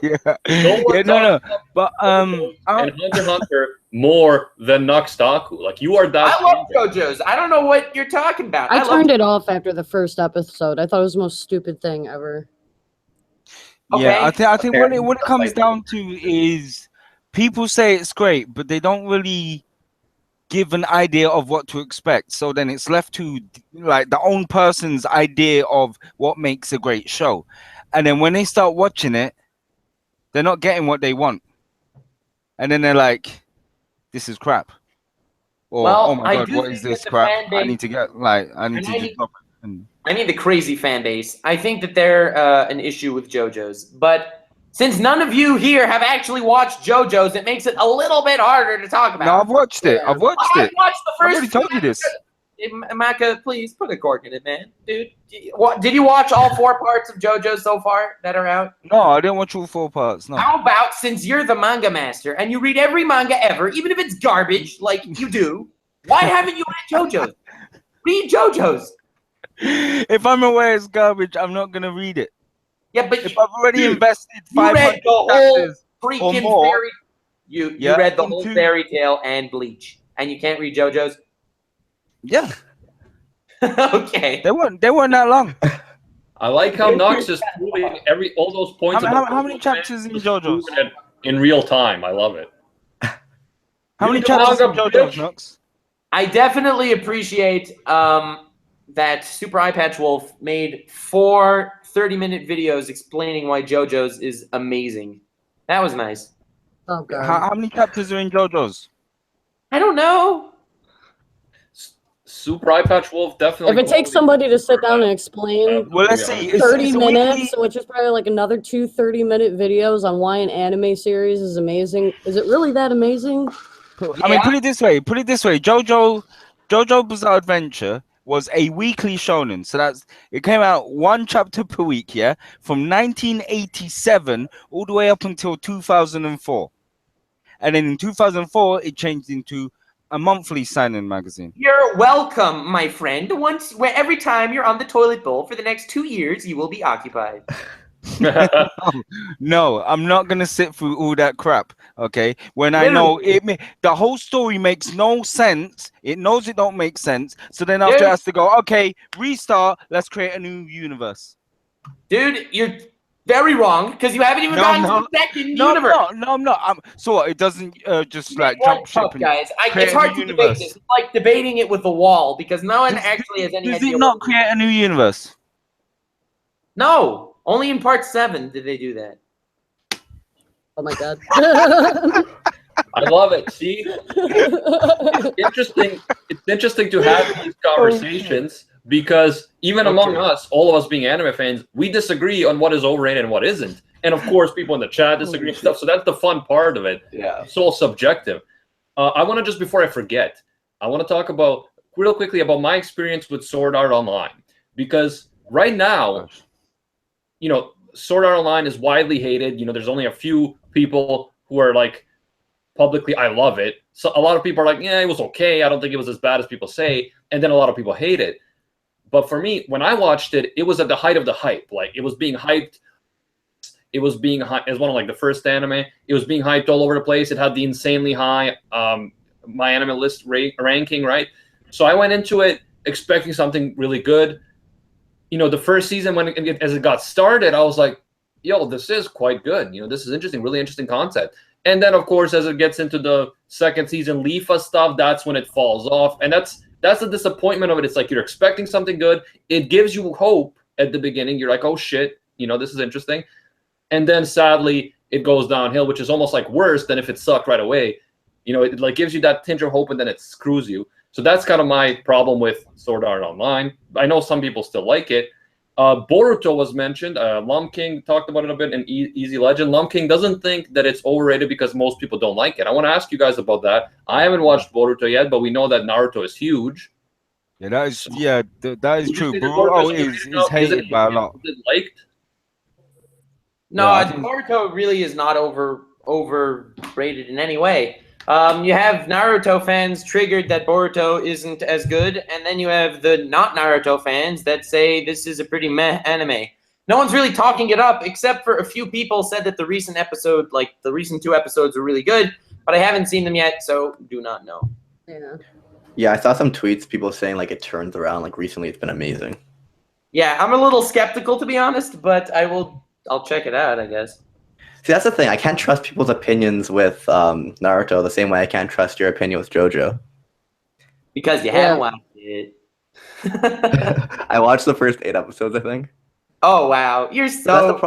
S2: No. But
S1: and Hunter x Hunter more than Noxtaku. Like you are that.
S5: I love JoJo's. I don't know what you're talking about.
S4: I turned it off after the first episode. I thought it was the most stupid thing ever.
S2: Yeah, I think what it comes down to is people say it's great, but they don't really give an idea of what to expect. So then it's left to like the own person's idea of what makes a great show. And then when they start watching it, they're not getting what they want. And then they're like, this is crap. Or, oh my God, what is this crap? I need to get, I need to just drop it.
S5: I mean the crazy fan base. I think that they're an issue with JoJo's. But since none of you here have actually watched JoJo's, it makes it a little bit harder to talk about.
S2: No, I've watched it. I've watched it.
S5: I watched the first.
S2: I've already told you this.
S5: Maka, please put a cork in it, man. Dude, did you watch all 4 parts of JoJo so far that are out?
S2: No, I didn't watch all 4 parts. No.
S5: How about, since you're the manga master and you read every manga ever, even if it's garbage like you do, why haven't you read JoJo's? Read JoJo's.
S2: If I'm aware it's garbage, I'm not gonna read it.
S5: Yeah, but
S2: if I've already invested 500
S5: read the whole freaking
S2: more,
S5: fairy, you read the whole fairy tale and Bleach, and you can't read JoJo's.
S2: Yeah.
S5: Okay.
S2: They weren't that long.
S1: I like how Nox is proving all those points.
S2: How many chapters in JoJo's?
S1: In real time, I love it.
S2: How many chapters in JoJo's, Nox?
S5: I definitely appreciate that Super Eye Patch Wolf made 4 30-minute videos explaining why JoJo's is amazing. That was nice.
S4: Oh God.
S2: How many chapters are in JoJo's?
S5: I don't know.
S1: Super Eye Patch Wolf definitely.
S4: If it takes somebody to sit down and explain,
S2: well, let's see,
S4: 30 minutes, which is probably like another 2 30-minute videos on why an anime series is amazing. Is it really that amazing?
S2: I mean, put it this way. JoJo Bizarre Adventure was a weekly shonen, so it came out 1 chapter per week, yeah, from 1987 all the way up until 2004, and then in 2004 it changed into a monthly seinen magazine.
S5: You're welcome, my friend. Every time you're on the toilet bowl for the next 2 years, you will be occupied.
S2: No, I'm not gonna sit through all that crap. Okay, when I know the whole story makes no sense, it knows it don't make sense. So then after it has to go, okay, restart. Let's create a new universe.
S5: Dude, you're very wrong because you haven't even gotten to the second universe.
S2: No, I'm not. So what, it doesn't just like jump ship.
S5: Guys, it's hard to debate this. It's like debating it with the wall because no one actually has any idea.
S2: Does it not create a new universe?
S5: No. Only in part 7 did they do that.
S4: Oh my God.
S1: I love it. See? It's interesting. It's interesting to have these conversations because even among us, all of us being anime fans, we disagree on what is overrated and what isn't. And of course, people in the chat disagree and stuff. So that's the fun part of it.
S3: Yeah.
S1: It's all subjective. I want to just, before I forget, I want to talk about real quickly about my experience with Sword Art Online. Because right now, you know, Sword Art Online is widely hated. You know, there's only a few people who are like publicly, I love it. So a lot of people are like, yeah, it was okay. I don't think it was as bad as people say. And then a lot of people hate it. But for me, when I watched it, it was at the height of the hype. Like it was being hyped. It was being hyped as one of like the first anime. It was being hyped all over the place. It had the insanely high My Anime List ranking, right? So I went into it expecting something really good. You know, the first season as it got started, I was like, yo, this is quite good. You know, this is interesting, really interesting concept. And then, of course, as it gets into the second season, Leafa stuff, that's when it falls off. And that's the disappointment of it. It's like you're expecting something good. It gives you hope at the beginning. You're like, oh, shit, you know, this is interesting. And then, sadly, it goes downhill, which is almost like worse than if it sucked right away. You know, it like gives you that tinge of hope, and then it screws you. So that's kind of my problem with Sword Art Online. I know some people still like it. Boruto was mentioned. Lum King talked about it a bit in Easy Legend. Lum King doesn't think that it's overrated because most people don't like it. I want to ask you guys about that. I haven't watched Boruto yet, but we know that Naruto is huge.
S2: Yeah, that is that is true. Boruto is hated by a lot.
S1: Is it liked?
S5: No,
S2: Yeah,
S5: Boruto really is not overrated in any way. You have Naruto fans triggered that Boruto isn't as good, and then you have the not Naruto fans that say this is a pretty meh anime. No one's really talking it up, except for a few people said that the recent episode, like the recent 2 episodes, were really good, but I haven't seen them yet, so do not know.
S4: Yeah.
S3: Yeah, I saw some tweets, people saying like it turns around. Like recently, it's been amazing.
S5: Yeah, I'm a little skeptical to be honest, but I'll check it out, I guess.
S3: See, that's the thing. I can't trust people's opinions with Naruto the same way I can't trust your opinion with JoJo.
S5: Because you haven't watched it.
S3: I watched the first 8 episodes, I think.
S5: Oh wow, you're so.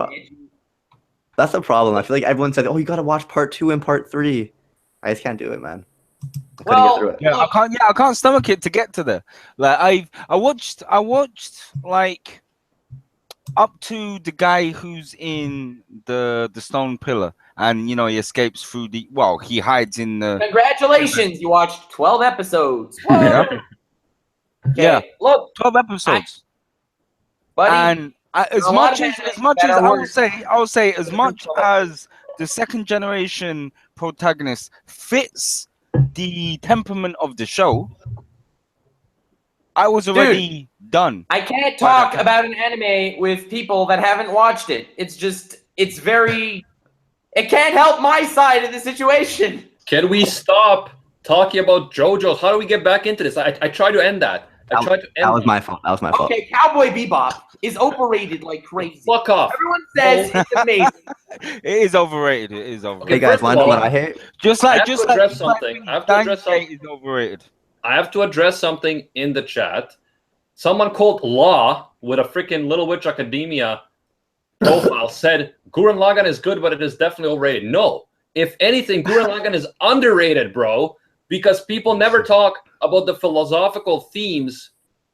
S3: That's the problem. I feel like everyone said, "Oh, you gotta watch part 2 and part 3." I just can't do it, man. I couldn't get through it.
S2: Yeah, I can't stomach it to get to there. Like I watched like up to the guy who's in the stone pillar, and you know he escapes through he hides in the.
S5: Congratulations, you watched 12 episodes.
S2: Yeah.
S5: Okay,
S2: Yeah.
S5: Look,
S2: 12 episodes.
S5: buddy.
S2: And as much as I would say as much as the second generation protagonist fits the temperament of the show, I was already done.
S5: I can't talk about an anime with people that haven't watched it. It's very. It can't help my side of the situation.
S1: Can we stop talking about JoJo's? How do we get back into this? I tried to end that.
S3: That was my fault.
S5: Okay, Cowboy Bebop is overrated like crazy.
S1: Fuck off.
S5: Everyone says it's amazing.
S2: It is overrated.
S3: Okay, guys, want to know what I hate?
S1: I have to address something.
S2: Is overrated.
S1: I have to address something in the chat. Someone called Law with a freaking Little Witch Academia profile said Gurren Lagann is good, but it is definitely overrated. No. If anything, Gurren Lagann is underrated, bro, because people never talk about the philosophical themes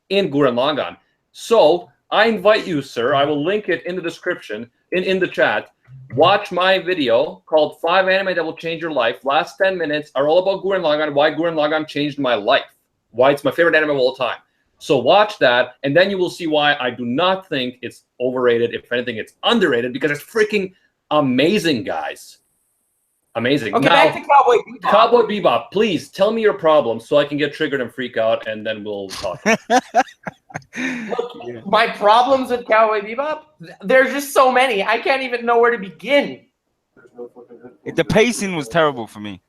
S1: in Gurren Lagann. So I invite you, sir, I will link it in the description, in the chat. Watch my video called 5 Anime That Will Change Your Life. Last 10 minutes are all about Gurren Lagann, why Gurren Lagann changed my life, why it's my favorite anime of all time. So watch that, and then you will see why I do not think it's overrated. If anything, it's underrated because it's freaking amazing, guys. Amazing.
S5: Okay,
S1: now,
S5: back to Cowboy Bebop.
S1: Cowboy Bebop, please tell me your problems so I can get triggered and freak out, and then we'll talk.
S5: Look, my problems with Cowboy Bebop, there's just so many. I can't even know where to begin.
S2: The pacing was terrible for me.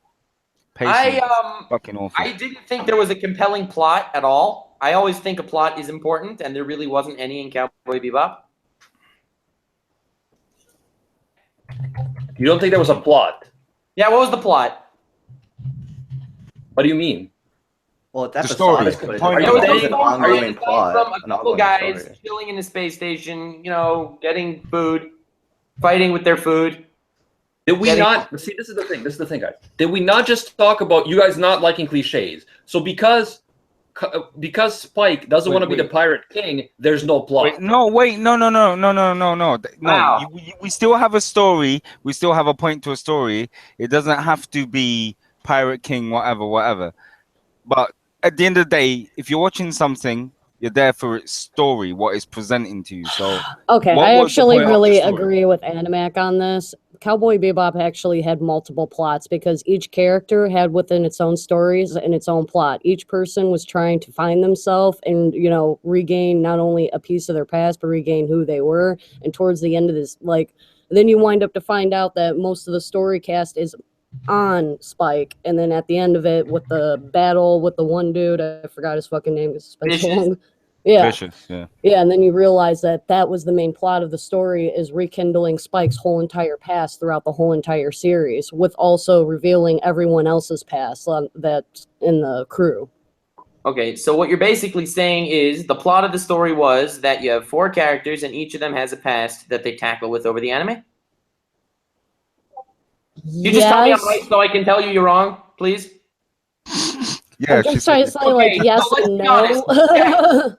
S2: Fucking awful.
S5: I didn't think there was a compelling plot at all. I always think a plot is important, and there really wasn't any in Cowboy Bebop.
S1: You don't think there was a plot?
S5: Yeah, what was the plot?
S1: What do you mean?
S3: Well, it's
S2: The story.
S3: episodic, but
S2: Are
S3: it's
S2: you
S3: an ongoing plot.
S5: From a
S3: an
S5: couple
S3: ongoing
S5: guys
S3: story.
S5: chilling in a space station, you know, getting food, fighting with their food.
S1: Did we not see? This is the thing, guys. Did we not just talk about you guys not liking cliches? So because Spike doesn't want to be the pirate king, there's no plot.
S2: No.
S5: Wow.
S2: We still have a story. We still have a point to a story. It doesn't have to be pirate king, whatever. But at the end of the day, if you're watching something, you're there for its story, what it's presenting to you. So
S4: okay,
S2: what
S4: I
S2: was the
S4: actually
S2: point of
S4: really
S2: the story?
S4: agree with Animac on this. Cowboy Bebop actually had multiple plots because each character had within its own stories and its own plot. Each person was trying to find themselves and, you know, regain not only a piece of their past, but regain who they were. And towards the end of this, like, then you wind up to find out that most of the story cast is on Spike, and then at the end of it, with the battle with the one dude, I forgot his fucking name because it's been so long. Yeah.
S2: Vicious, yeah.
S4: Yeah, and then you realize that that was the main plot of the story, is rekindling Spike's whole entire past throughout the whole entire series, with also revealing everyone else's past that's in the crew.
S5: Okay, so what you're basically saying is the plot of the story was that you have 4 characters and each of them has a past that they tackle with over the anime? You just tell me I'm right so I can tell you you're wrong, please?
S2: Yeah,
S4: I'm just trying to say, like, yes
S5: so
S4: and
S5: let's be
S4: no.
S5: honest.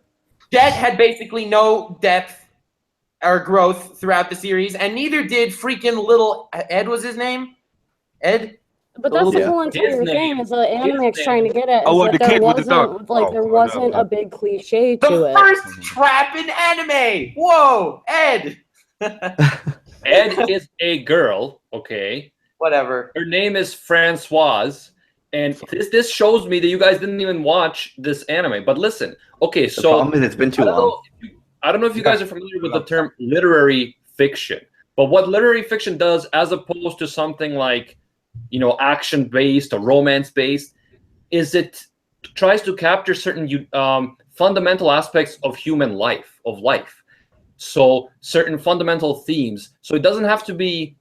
S5: Jet had basically no depth or growth throughout the series, and neither did freaking little Ed was his name? Ed?
S4: But that's the whole entire thing, is the Animax trying to get at, is that there wasn't, like, there wasn't a big cliche to it.
S5: The first trap in anime! Whoa, Ed!
S1: Ed is a girl, okay?
S5: Whatever.
S1: Her name is Francoise, and this shows me that you guys didn't even watch this anime. But listen, okay,
S3: the problem is it's been too long.
S1: I don't know if you guys are familiar with the term literary fiction, but what literary fiction does, as opposed to something like, you know, action-based or romance-based, is it tries to capture certain fundamental aspects of human life, So certain fundamental themes. So it doesn't have to be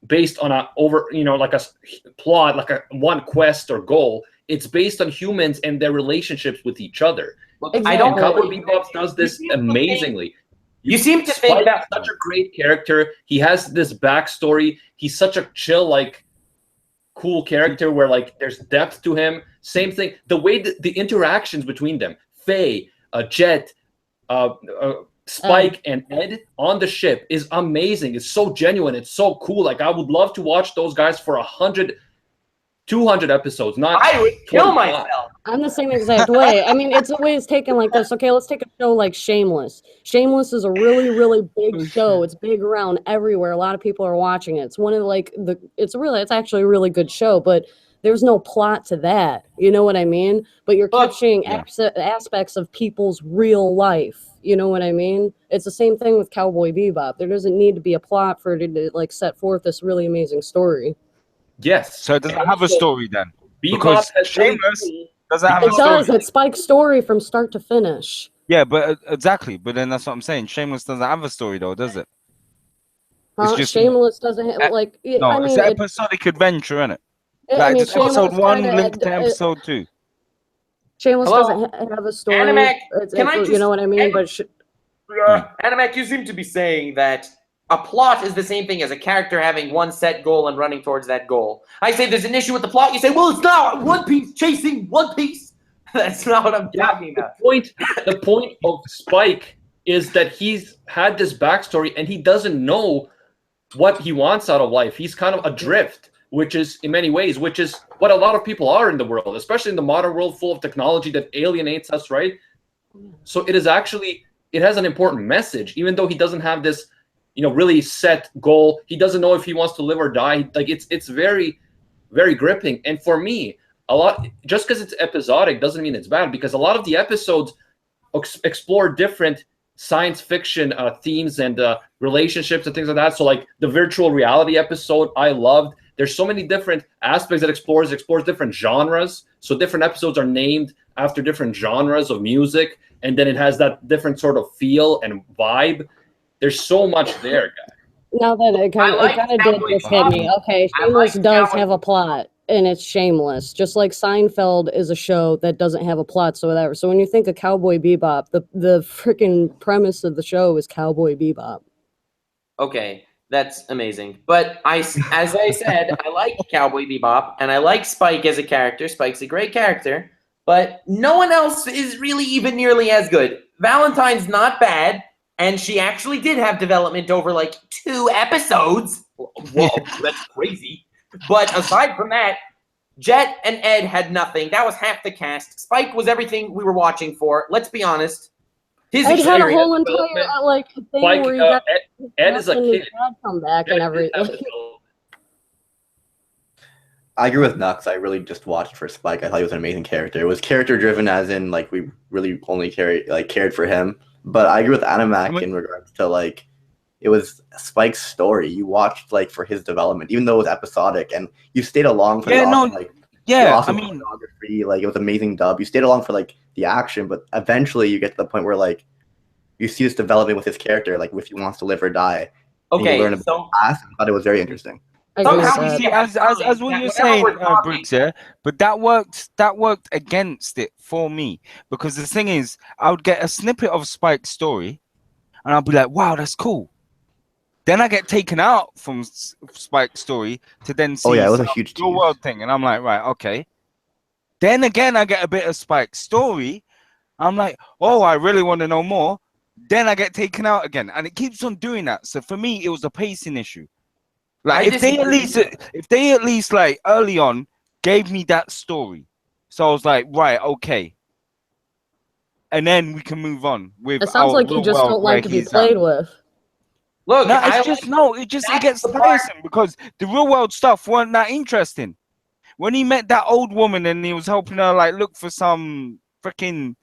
S1: based on like a plot, like a one quest or goal. It's based on humans and their relationships with each other.
S4: Exactly.
S1: I don't. Cowboy Bebop does this amazingly.
S5: You seem to think that
S1: such a great character. He has this backstory. He's such a chill, like, cool character where, like, there's depth to him. Same thing. The way the interactions between them, Faye, Jet, Spike, and Ed on the ship is amazing. It's so genuine. It's so cool. Like, I would love to watch those guys for 100, 200 episodes.
S5: I would kill myself.
S4: I'm the same exact way. I mean, it's always taken like this. Okay, let's take a show like Shameless. Shameless is a really, really big show. It's big around everywhere. A lot of people are watching it. It's one of it's actually a really good show, but there's no plot to that. You know what I mean? But you're capturing aspects of people's real life. You know what I mean? It's the same thing with Cowboy Bebop. There doesn't need to be a plot for it to like set forth this really amazing story.
S1: Yes.
S2: So it doesn't have a story then.
S1: Bebop has
S2: Shameless doesn't have a
S4: story. It does. It's Spike's story from start to finish.
S2: Yeah, but exactly. But then that's what I'm saying. Shameless doesn't have a story though, does it?
S4: It's just Shameless doesn't have, like.
S2: No, I mean, it's an episodic adventure, isn't it? Like, just episode 1 linked to episode 2.
S4: Shameless doesn't have a story.
S5: Animac,
S4: you know what I mean?
S5: Animac, you seem to be saying that a plot is the same thing as a character having one set goal and running towards that goal. I say there's an issue with the plot. You say, well, it's not One Piece chasing One Piece. That's not what I'm talking about.
S1: The point of Spike is that he's had this backstory and he doesn't know what he wants out of life. He's kind of adrift, which is, in many ways, which is what a lot of people are in the world, especially in the modern world full of technology that alienates us, right? So it has an important message, even though he doesn't have this, really set goal. He doesn't know if he wants to live or die. Like, it's very, very gripping. And for me, just because it's episodic doesn't mean it's bad, because a lot of the episodes explore different science fiction themes and relationships and things like that. So, like, the virtual reality episode, I loved. There's so many different aspects that explores different genres. So different episodes are named after different genres of music, and then it has that different sort of feel and vibe. There's so much there, guys.
S4: Now that it kind of did just hit me. Okay, Shameless does have a plot, and it's Shameless. Just like Seinfeld is a show that doesn't have a plot, so whatever. So when you think of Cowboy Bebop, the freaking premise of the show is Cowboy Bebop.
S5: Okay, that's amazing. But as I said, I like Cowboy Bebop, and I like Spike as a character. Spike's a great character, but no one else is really even nearly as good. Valentine's not bad. And she actually did have development over like 2 episodes. Whoa, that's crazy. But aside from that, Jet and Ed had nothing. That was half the cast. Spike was everything we were watching for. Let's be honest.
S4: Ed had a whole entire thing where you got
S1: Ed is a kid.
S4: Come back and everything.
S3: I agree with Nux. I really just watched for Spike. I thought he was an amazing character. It was character driven, as in like we really only cared for him. But I agree with Animac in regards to like it was Spike's story. You watched like for his development, even though it was episodic, and you stayed along for the awesome choreography. Like it was amazing dub. You stayed along for like the action, but eventually you get to the point where like you see this development with his character, like if he wants to live or die.
S5: Okay,
S3: you learn about the past. I thought it was very interesting.
S2: As what you're saying, Briggs, yeah, but that worked against it for me, because the thing is, I would get a snippet of Spike's story, and I'll be like, wow, that's cool. Then I get taken out from Spike's story to then see
S3: it was a huge
S2: real world thing, and I'm like, right, okay. Then again, I get a bit of Spike's story. I'm like, oh, I really want to know more. Then I get taken out again, and it keeps on doing that. So for me, it was a pacing issue. Like if they at least like early on gave me that story, so I was like, right, okay, and then we can move on with.
S4: It sounds like you just don't like to be played with.
S5: Look,
S2: no, it gets tiresome because the real world stuff weren't that interesting. When he met that old woman and he was helping her like look for some freaking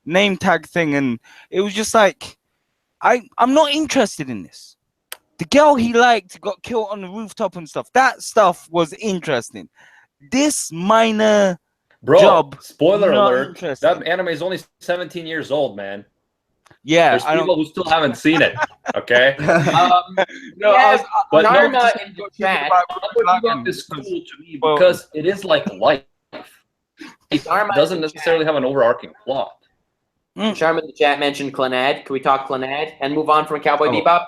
S2: name tag thing, and it was just like, I'm not interested in this. The girl he liked got killed on the rooftop and stuff. That stuff was interesting. This minor job.
S1: Spoiler alert. That anime is only 17 years old, man.
S2: Yeah.
S1: There's people who still haven't seen it. Okay?
S5: Narma in the chat.
S1: Bebop is cool to me because it is like life. It doesn't necessarily have an overarching plot.
S5: Sharma in the chat mentioned Clannad. Can we talk Clannad and move on from Cowboy Bebop?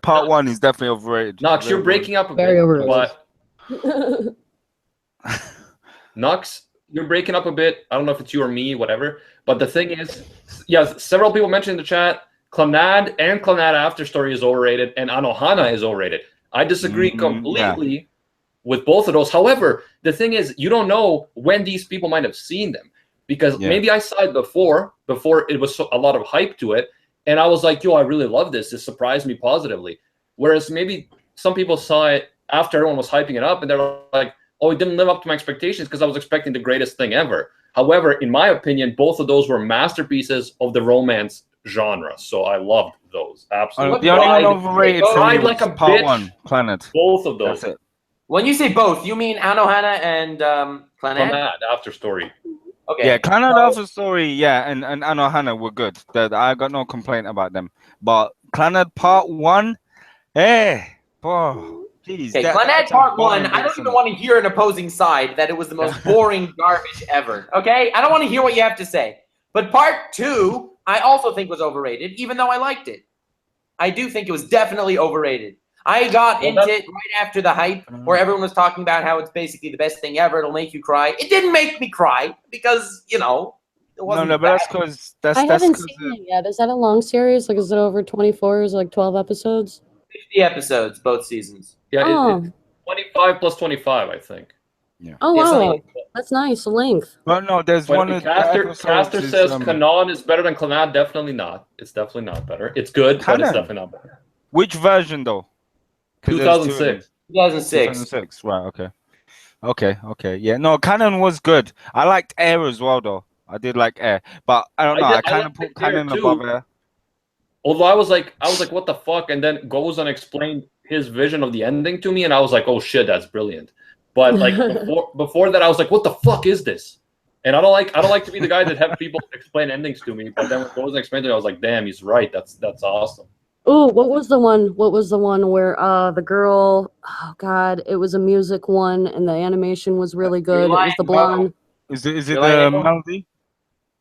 S2: Part 1 is definitely overrated.
S1: Nox, you're breaking up a bit. But Nox, you're breaking up a bit. I don't know if it's you or me, whatever. But the thing is, several people mentioned in the chat, Clannad and Clannad After Story is overrated, and Anohana is overrated. I disagree completely with both of those. However, the thing is, you don't know when these people might have seen them. Because maybe I saw it before it was a lot of hype to it, and I was like, yo, I really love this. It surprised me positively. Whereas maybe some people saw it after everyone was hyping it up, and they're like, oh, it didn't live up to my expectations because I was expecting the greatest thing ever. However, in my opinion, both of those were masterpieces of the romance genre. So I loved those. Absolutely.
S2: The only one overrated for me
S1: like a
S2: Part
S1: bitch.
S2: 1, Planet.
S1: Both of those.
S2: That's it.
S5: When you say both, you mean Anohana and Clannad?
S1: Clannad After Story.
S5: Okay.
S2: Yeah, Clannad After Story, and Anohana were good. I got no complaint about them. But Clannad Part 1, please.
S5: Okay, Clannad Part 1, I don't even want to hear an opposing side that it was the most boring garbage ever. Okay? I don't want to hear what you have to say. But Part 2, I also think was overrated, even though I liked it. I do think it was definitely overrated. I got into it right after the hype, where everyone was talking about how it's basically the best thing ever. It'll make you cry. It didn't make me cry because, it wasn't.
S2: No, but that's because
S4: I haven't seen it yet. Is that a long series? Like, is it over 24? Is it like 12 episodes?
S5: 50 episodes, both seasons.
S1: Yeah, it's 25 plus 25, I think.
S2: Yeah.
S4: Oh, wow. That's nice. Length.
S2: But no, there's one of
S1: Caster says Kanon is better than Clannad. Definitely not. It's definitely not better. It's good, but it's definitely not better.
S2: Which version, though?
S1: 2006.
S5: 2006.
S2: Right, okay. Yeah, no, Canon was good. I liked Air as well, though. I did like Air. But I don't know. I kind of put Canon above Air.
S1: Although I was like, what the fuck? And then goes and explained his vision of the ending to me, and I was like, oh shit, that's brilliant. But like before that, I was like, what the fuck is this? And I don't like to be the guy that have people explain endings to me. But then when goes and explained it, I was like, damn, he's right. That's awesome.
S4: Oh, what was the one where the girl? Oh God, it was a music one, and the animation was really good. It was the blonde.
S2: Is it Melody?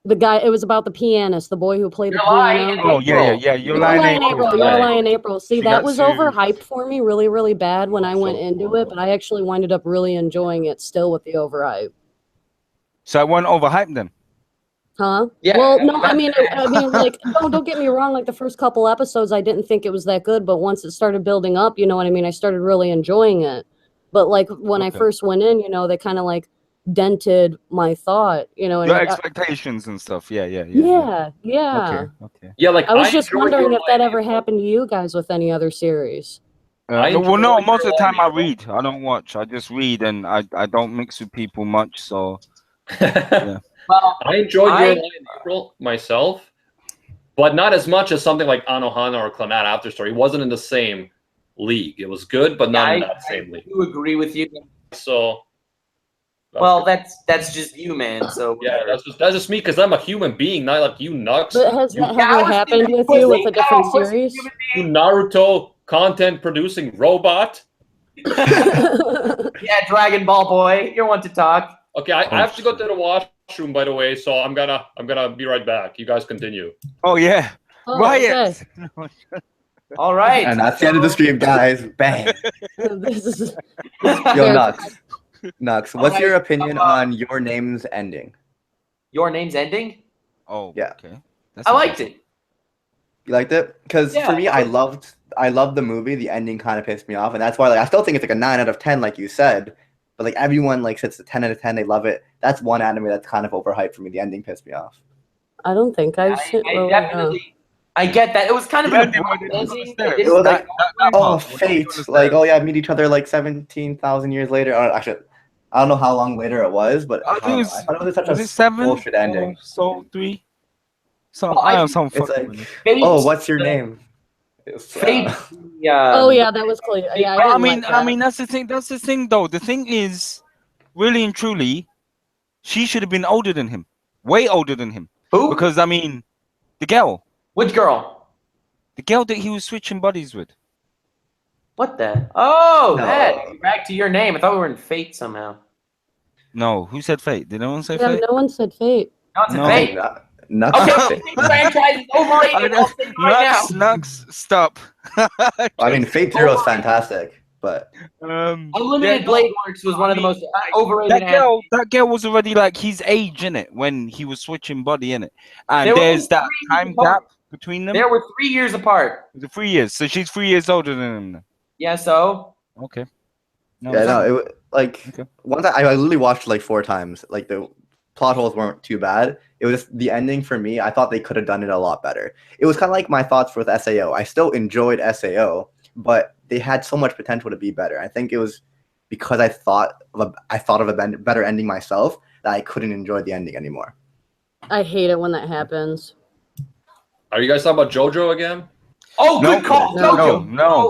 S4: The guy. It was about the pianist, the boy who played the piano.
S2: Oh yeah. You're lying
S4: in April. See, that was overhyped for me, really, really bad when I went into it, but I actually winded up really enjoying it still with the overhype.
S2: So I wasn't overhyped then.
S4: Huh?
S5: Yeah.
S4: Well, no, I mean, like, don't get me wrong. Like the first couple episodes, I didn't think it was that good, but once it started building up, you know what I mean. I started really enjoying it. But like when I first went in, they kind of like dented my thought,
S2: Your expectations and stuff. Yeah.
S4: Yeah.
S2: Okay.
S1: Yeah, like
S4: I was just wondering if that ever happened to you guys with any other series.
S2: No. Most of the time I read. I don't watch. I just read, and I don't mix with people much. So. Yeah.
S5: Well,
S1: I enjoyed Your Lie in April myself, but not as much as something like Anohana or Clannad After Story. It wasn't in the same league. It was good, but not in that same league.
S5: I do agree with you.
S1: So,
S5: well, that's just you, man. So
S1: yeah, that's just me because I'm a human being, not like you Nux.
S4: But has that ever happened with you with a different series?
S1: You Naruto content producing robot.
S5: Yeah, Dragon Ball boy, you're one to talk.
S1: Okay, I have to go to the washroom, by the way, so I'm gonna be right back. You guys continue.
S2: Oh yeah, riot.
S4: Okay.
S5: All right,
S3: and that's the end of the stream, guys. Bang.
S4: This is
S3: Yo, Nux, what's your opinion on Your Name's ending?
S5: Your Name's ending?
S2: Oh,
S3: yeah.
S2: Okay.
S5: I liked it.
S3: You liked it? Because for me, I loved the movie. The ending kind of pissed me off, and that's why I still think it's like a 9 out of 10, like you said. But like everyone says it's a 10 out of 10. They love it. That's one anime that's kind of overhyped for me. The ending pissed me off.
S4: I don't think I've seen.
S5: I get that. It was kind of an
S3: ending. It was like, fate. Like, oh yeah, meet each other like 17,000 years later. I don't know how long later it was, but I thought it was such a bullshit ending.
S2: So 3. So
S3: it's like, oh, what's your name?
S5: Fate.
S4: Oh yeah, that was clear. Yeah,
S2: I mean, that's the thing. That's the thing, though. The thing is, really and truly, she should have been older than him, way older than him.
S5: Who?
S2: Because I mean, the girl.
S5: Which girl?
S2: The girl that he was switching bodies with.
S5: What the? Oh,
S3: No.
S5: that. Back to Your Name. I thought we were in Fate somehow.
S2: No, who said Fate? Did no one say
S4: Yeah,
S2: Fate?
S4: no one said Fate.
S5: No, it's Fate.
S3: Okay,
S5: franchise is overrated.
S2: Nux, stop.
S3: I mean, Fate Zero is fantastic, but
S5: Unlimited Blade Works was one of the most overrated.
S2: That girl was already like his age in it when he was switching body in it, and there's that time gap between them.
S5: There were 3 years apart.
S2: The 3 years, so she's 3 years older than him.
S5: Yeah. So.
S2: Okay.
S3: Once I literally watched like 4 times. Like the plot holes weren't too bad. It was just the ending for me. I thought they could have done it a lot better. It was kind of like my thoughts with SAO. I still enjoyed SAO, but they had so much potential to be better. I think it was because I thought of a better ending myself that I couldn't enjoy the ending anymore.
S4: I hate it when that happens.
S1: Are you guys talking about JoJo again?
S5: Oh, good call, JoJo.
S2: No.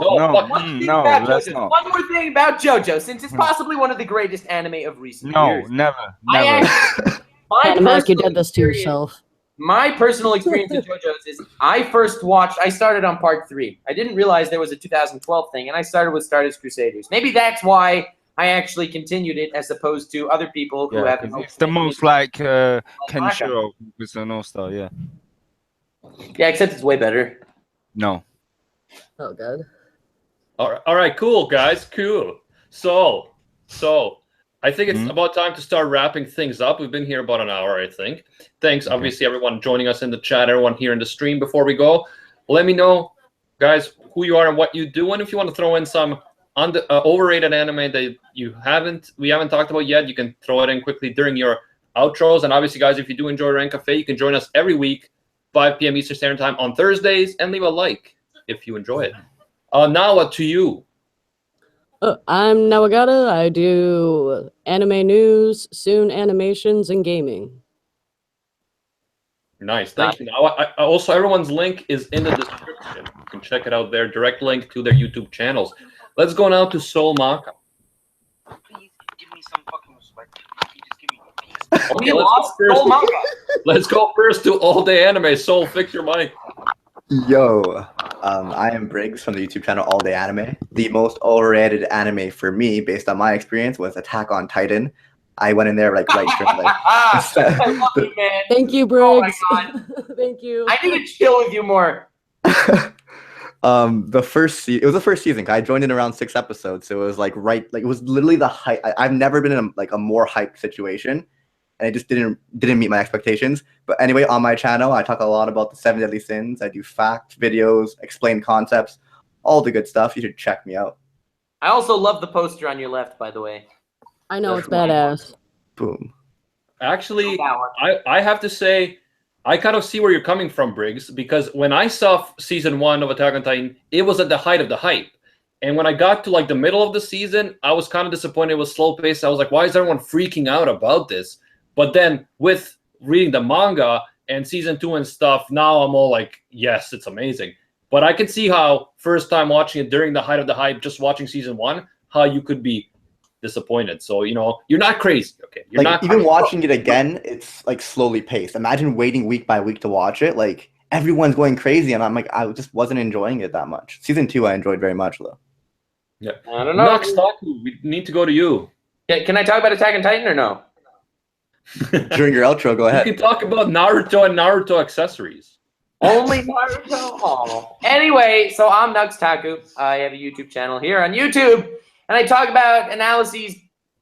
S2: Let's not.
S5: One more thing about JoJo, since it's possibly one of the greatest anime of recent years.
S2: No, never.
S4: You did this to yourself.
S5: My personal experience with JoJo's is I started on part 3. I didn't realize there was a 2012 thing, and I started with Stardust Crusaders. Maybe that's why I actually continued it as opposed to other people who have.
S2: It's the most like Kenshiro with an all-star, yeah.
S5: Yeah, except it's way better.
S2: No.
S4: Oh, God.
S1: All right, cool, guys, cool. So I think it's about time to start wrapping things up. We've been here about an hour, I think. Thanks, obviously, everyone joining us in the chat, everyone here in the stream. Before we go, let me know, guys, who you are and what you do, and if you want to throw in some overrated anime that we haven't talked about yet, you can throw it in quickly during your outros. And obviously, guys, if you do enjoy Rant Café, you can join us every week, 5 p.m. Eastern Standard Time on Thursdays, and leave a like if you enjoy it. Now, to you.
S4: I'm Nawagata. I do anime news, soon animations, and gaming.
S1: Nice, thank you. Now, also, everyone's link is in the description. You can check it out there. Direct link to their YouTube channels. Let's go now to Soul Maka.
S2: Please give me some fucking respect.
S1: Okay, let's go first to All Day Anime. Soul, fix your mic.
S3: Yo, I am Briggs from the YouTube channel All Day Anime. The most overrated anime for me, based on my experience, was Attack on Titan. I went in there right straight.
S5: I love you, man.
S4: Thank you, Briggs.
S5: Oh my God.
S4: Thank you.
S5: I need to chill with you more.
S3: It was the first season. I joined in around 6 episodes, so it was it was literally the hype. I've never been in a more hyped situation, and it just didn't meet my expectations. But anyway, on my channel, I talk a lot about the 7 deadly sins. I do fact videos, explain concepts, all the good stuff. You should check me out.
S5: I also love the poster on your left, by the way.
S4: I know, it's badass.
S3: Boom.
S1: Actually, I have to say, I kind of see where you're coming from, Briggs, because when I saw season 1 of Attack on Titan, it was at the height of the hype. And when I got to the middle of the season, I was kind of disappointed. It was slow paced. I was like, why is everyone freaking out about this? But then with reading the manga, and season 2 and stuff, now I'm all like, yes, it's amazing. But I can see how first time watching it during the height of the hype, just watching season 1, how you could be disappointed. So, you know, you're not crazy. Okay. You're
S3: like
S1: not
S3: even
S1: crazy.
S3: watching it again, it's like slowly paced. Imagine waiting week by week to watch it. Like everyone's going crazy, and I'm like, I just wasn't enjoying it that much. Season 2, I enjoyed very much though.
S1: Yeah.
S5: I don't know.
S1: Next, we need to go to you.
S5: Yeah, can I talk about Attack on Titan or no?
S3: During your outro, go ahead.
S1: You can talk about Naruto and Naruto accessories.
S5: Only Naruto. Oh. Anyway, so I'm Nux Taku. I have a YouTube channel here on YouTube, and I talk about analyses.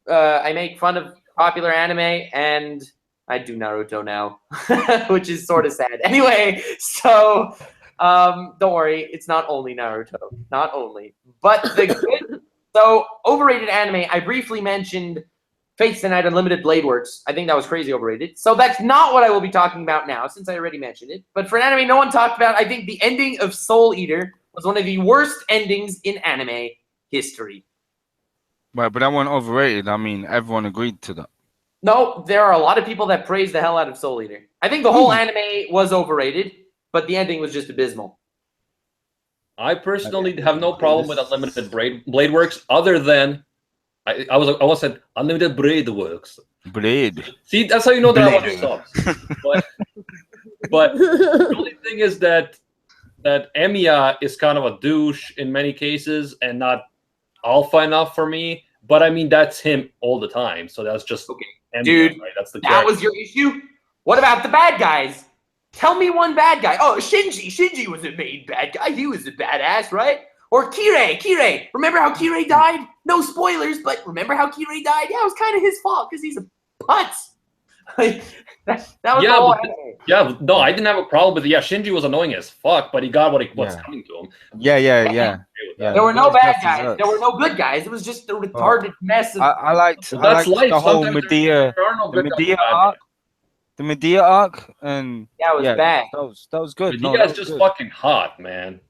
S5: I make fun of popular anime, and I do Naruto now, which is sort of sad. Anyway, so don't worry, it's not only Naruto, not only, but the good. So overrated anime. I briefly mentioned Fates the Night Unlimited Blade Works. I think that was crazy overrated. So that's not what I will be talking about now, since I already mentioned it. But for an anime no one talked about, I think the ending of Soul Eater was one of the worst endings in anime history.
S2: Right, but that wasn't overrated. I mean, everyone agreed to that.
S5: No, there are a lot of people that praise the hell out of Soul Eater. I think the whole anime was overrated, but the ending was just abysmal.
S1: I personally have no problem with Unlimited Blade Works, other than I almost said Unlimited Blade Works.
S2: Blade.
S1: See, that's how you know that I watch subs. But the only thing is that Emiya is kind of a douche in many cases and not alpha enough for me. But I mean, that's him all the time. So that's just
S5: okay,
S1: Emiya,
S5: dude.
S1: Right? That's the
S5: that was your issue. What about the bad guys? Tell me one bad guy. Oh, Shinji. Shinji was a main bad guy. He was a badass, right? Or Kirei. Remember how Kirei died? No spoilers, but remember how Kirei died? Yeah, it was kind of his fault because he's a putz. that was all.
S1: No, I didn't have a problem with it. Yeah, Shinji was annoying as fuck, but he got what's coming to him.
S2: Yeah.
S5: There were no bad guys. There were no good guys. It was just a retarded mess of.
S2: I liked the whole Medea, the Medea arc, and
S5: yeah, it was bad.
S2: That was good.
S1: Medea's just fucking hot, man.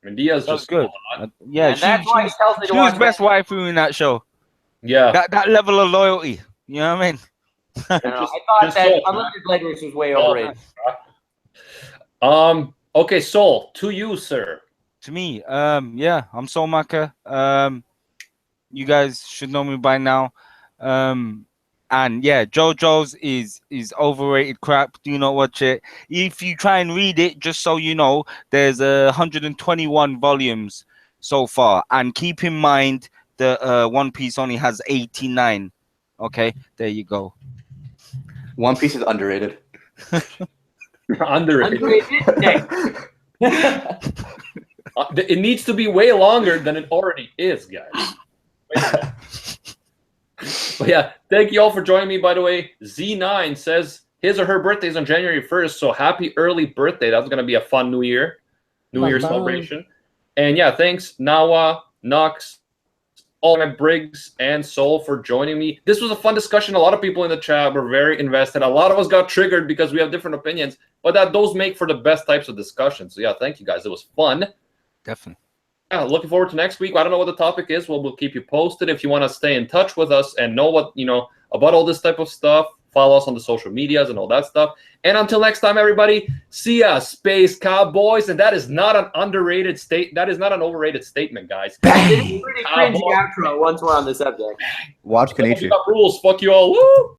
S1: Medea's just
S2: good.
S1: Hot.
S2: Yeah, she was best waifu in that show.
S1: Yeah,
S2: that level of loyalty. You know what I mean?
S5: I thought that Unlimited Blade Works was way overrated.
S1: Okay, Soul, to you, sir.
S2: To me, yeah, I'm Soul Maka. You guys should know me by now. And yeah, JoJo's is overrated crap. Do not watch it. If you try and read it, just so you know, there's 121 volumes so far. And keep in mind that One Piece only has 89. Okay, there you go.
S3: One Piece is underrated.
S1: Underrated. It needs to be way longer than it already is, guys. But yeah, thank you all for joining me. By the way, Z9 says his or her birthday is on January 1st, so happy early birthday. That's going to be a fun New Year celebration. And yeah, thanks, Nawa, Nux, Briggs, and Soul for joining me. This was a fun discussion. A lot of people in the chat were very invested. A lot of us got triggered because we have different opinions, but those make for the best types of discussions. So yeah, thank you guys. It was fun.
S2: Definitely.
S1: Yeah, looking forward to next week. I don't know what the topic is. We'll keep you posted. If you want to stay in touch with us and know what about all this type of stuff, follow us on the social medias and all that stuff. And until next time, everybody, see ya, Space Cowboys. And that is not an underrated that is not an overrated statement, guys.
S5: Pretty cringy outro once we're on the subject.
S3: Watch Kenichi.
S1: Rules. Fuck you all. Woo!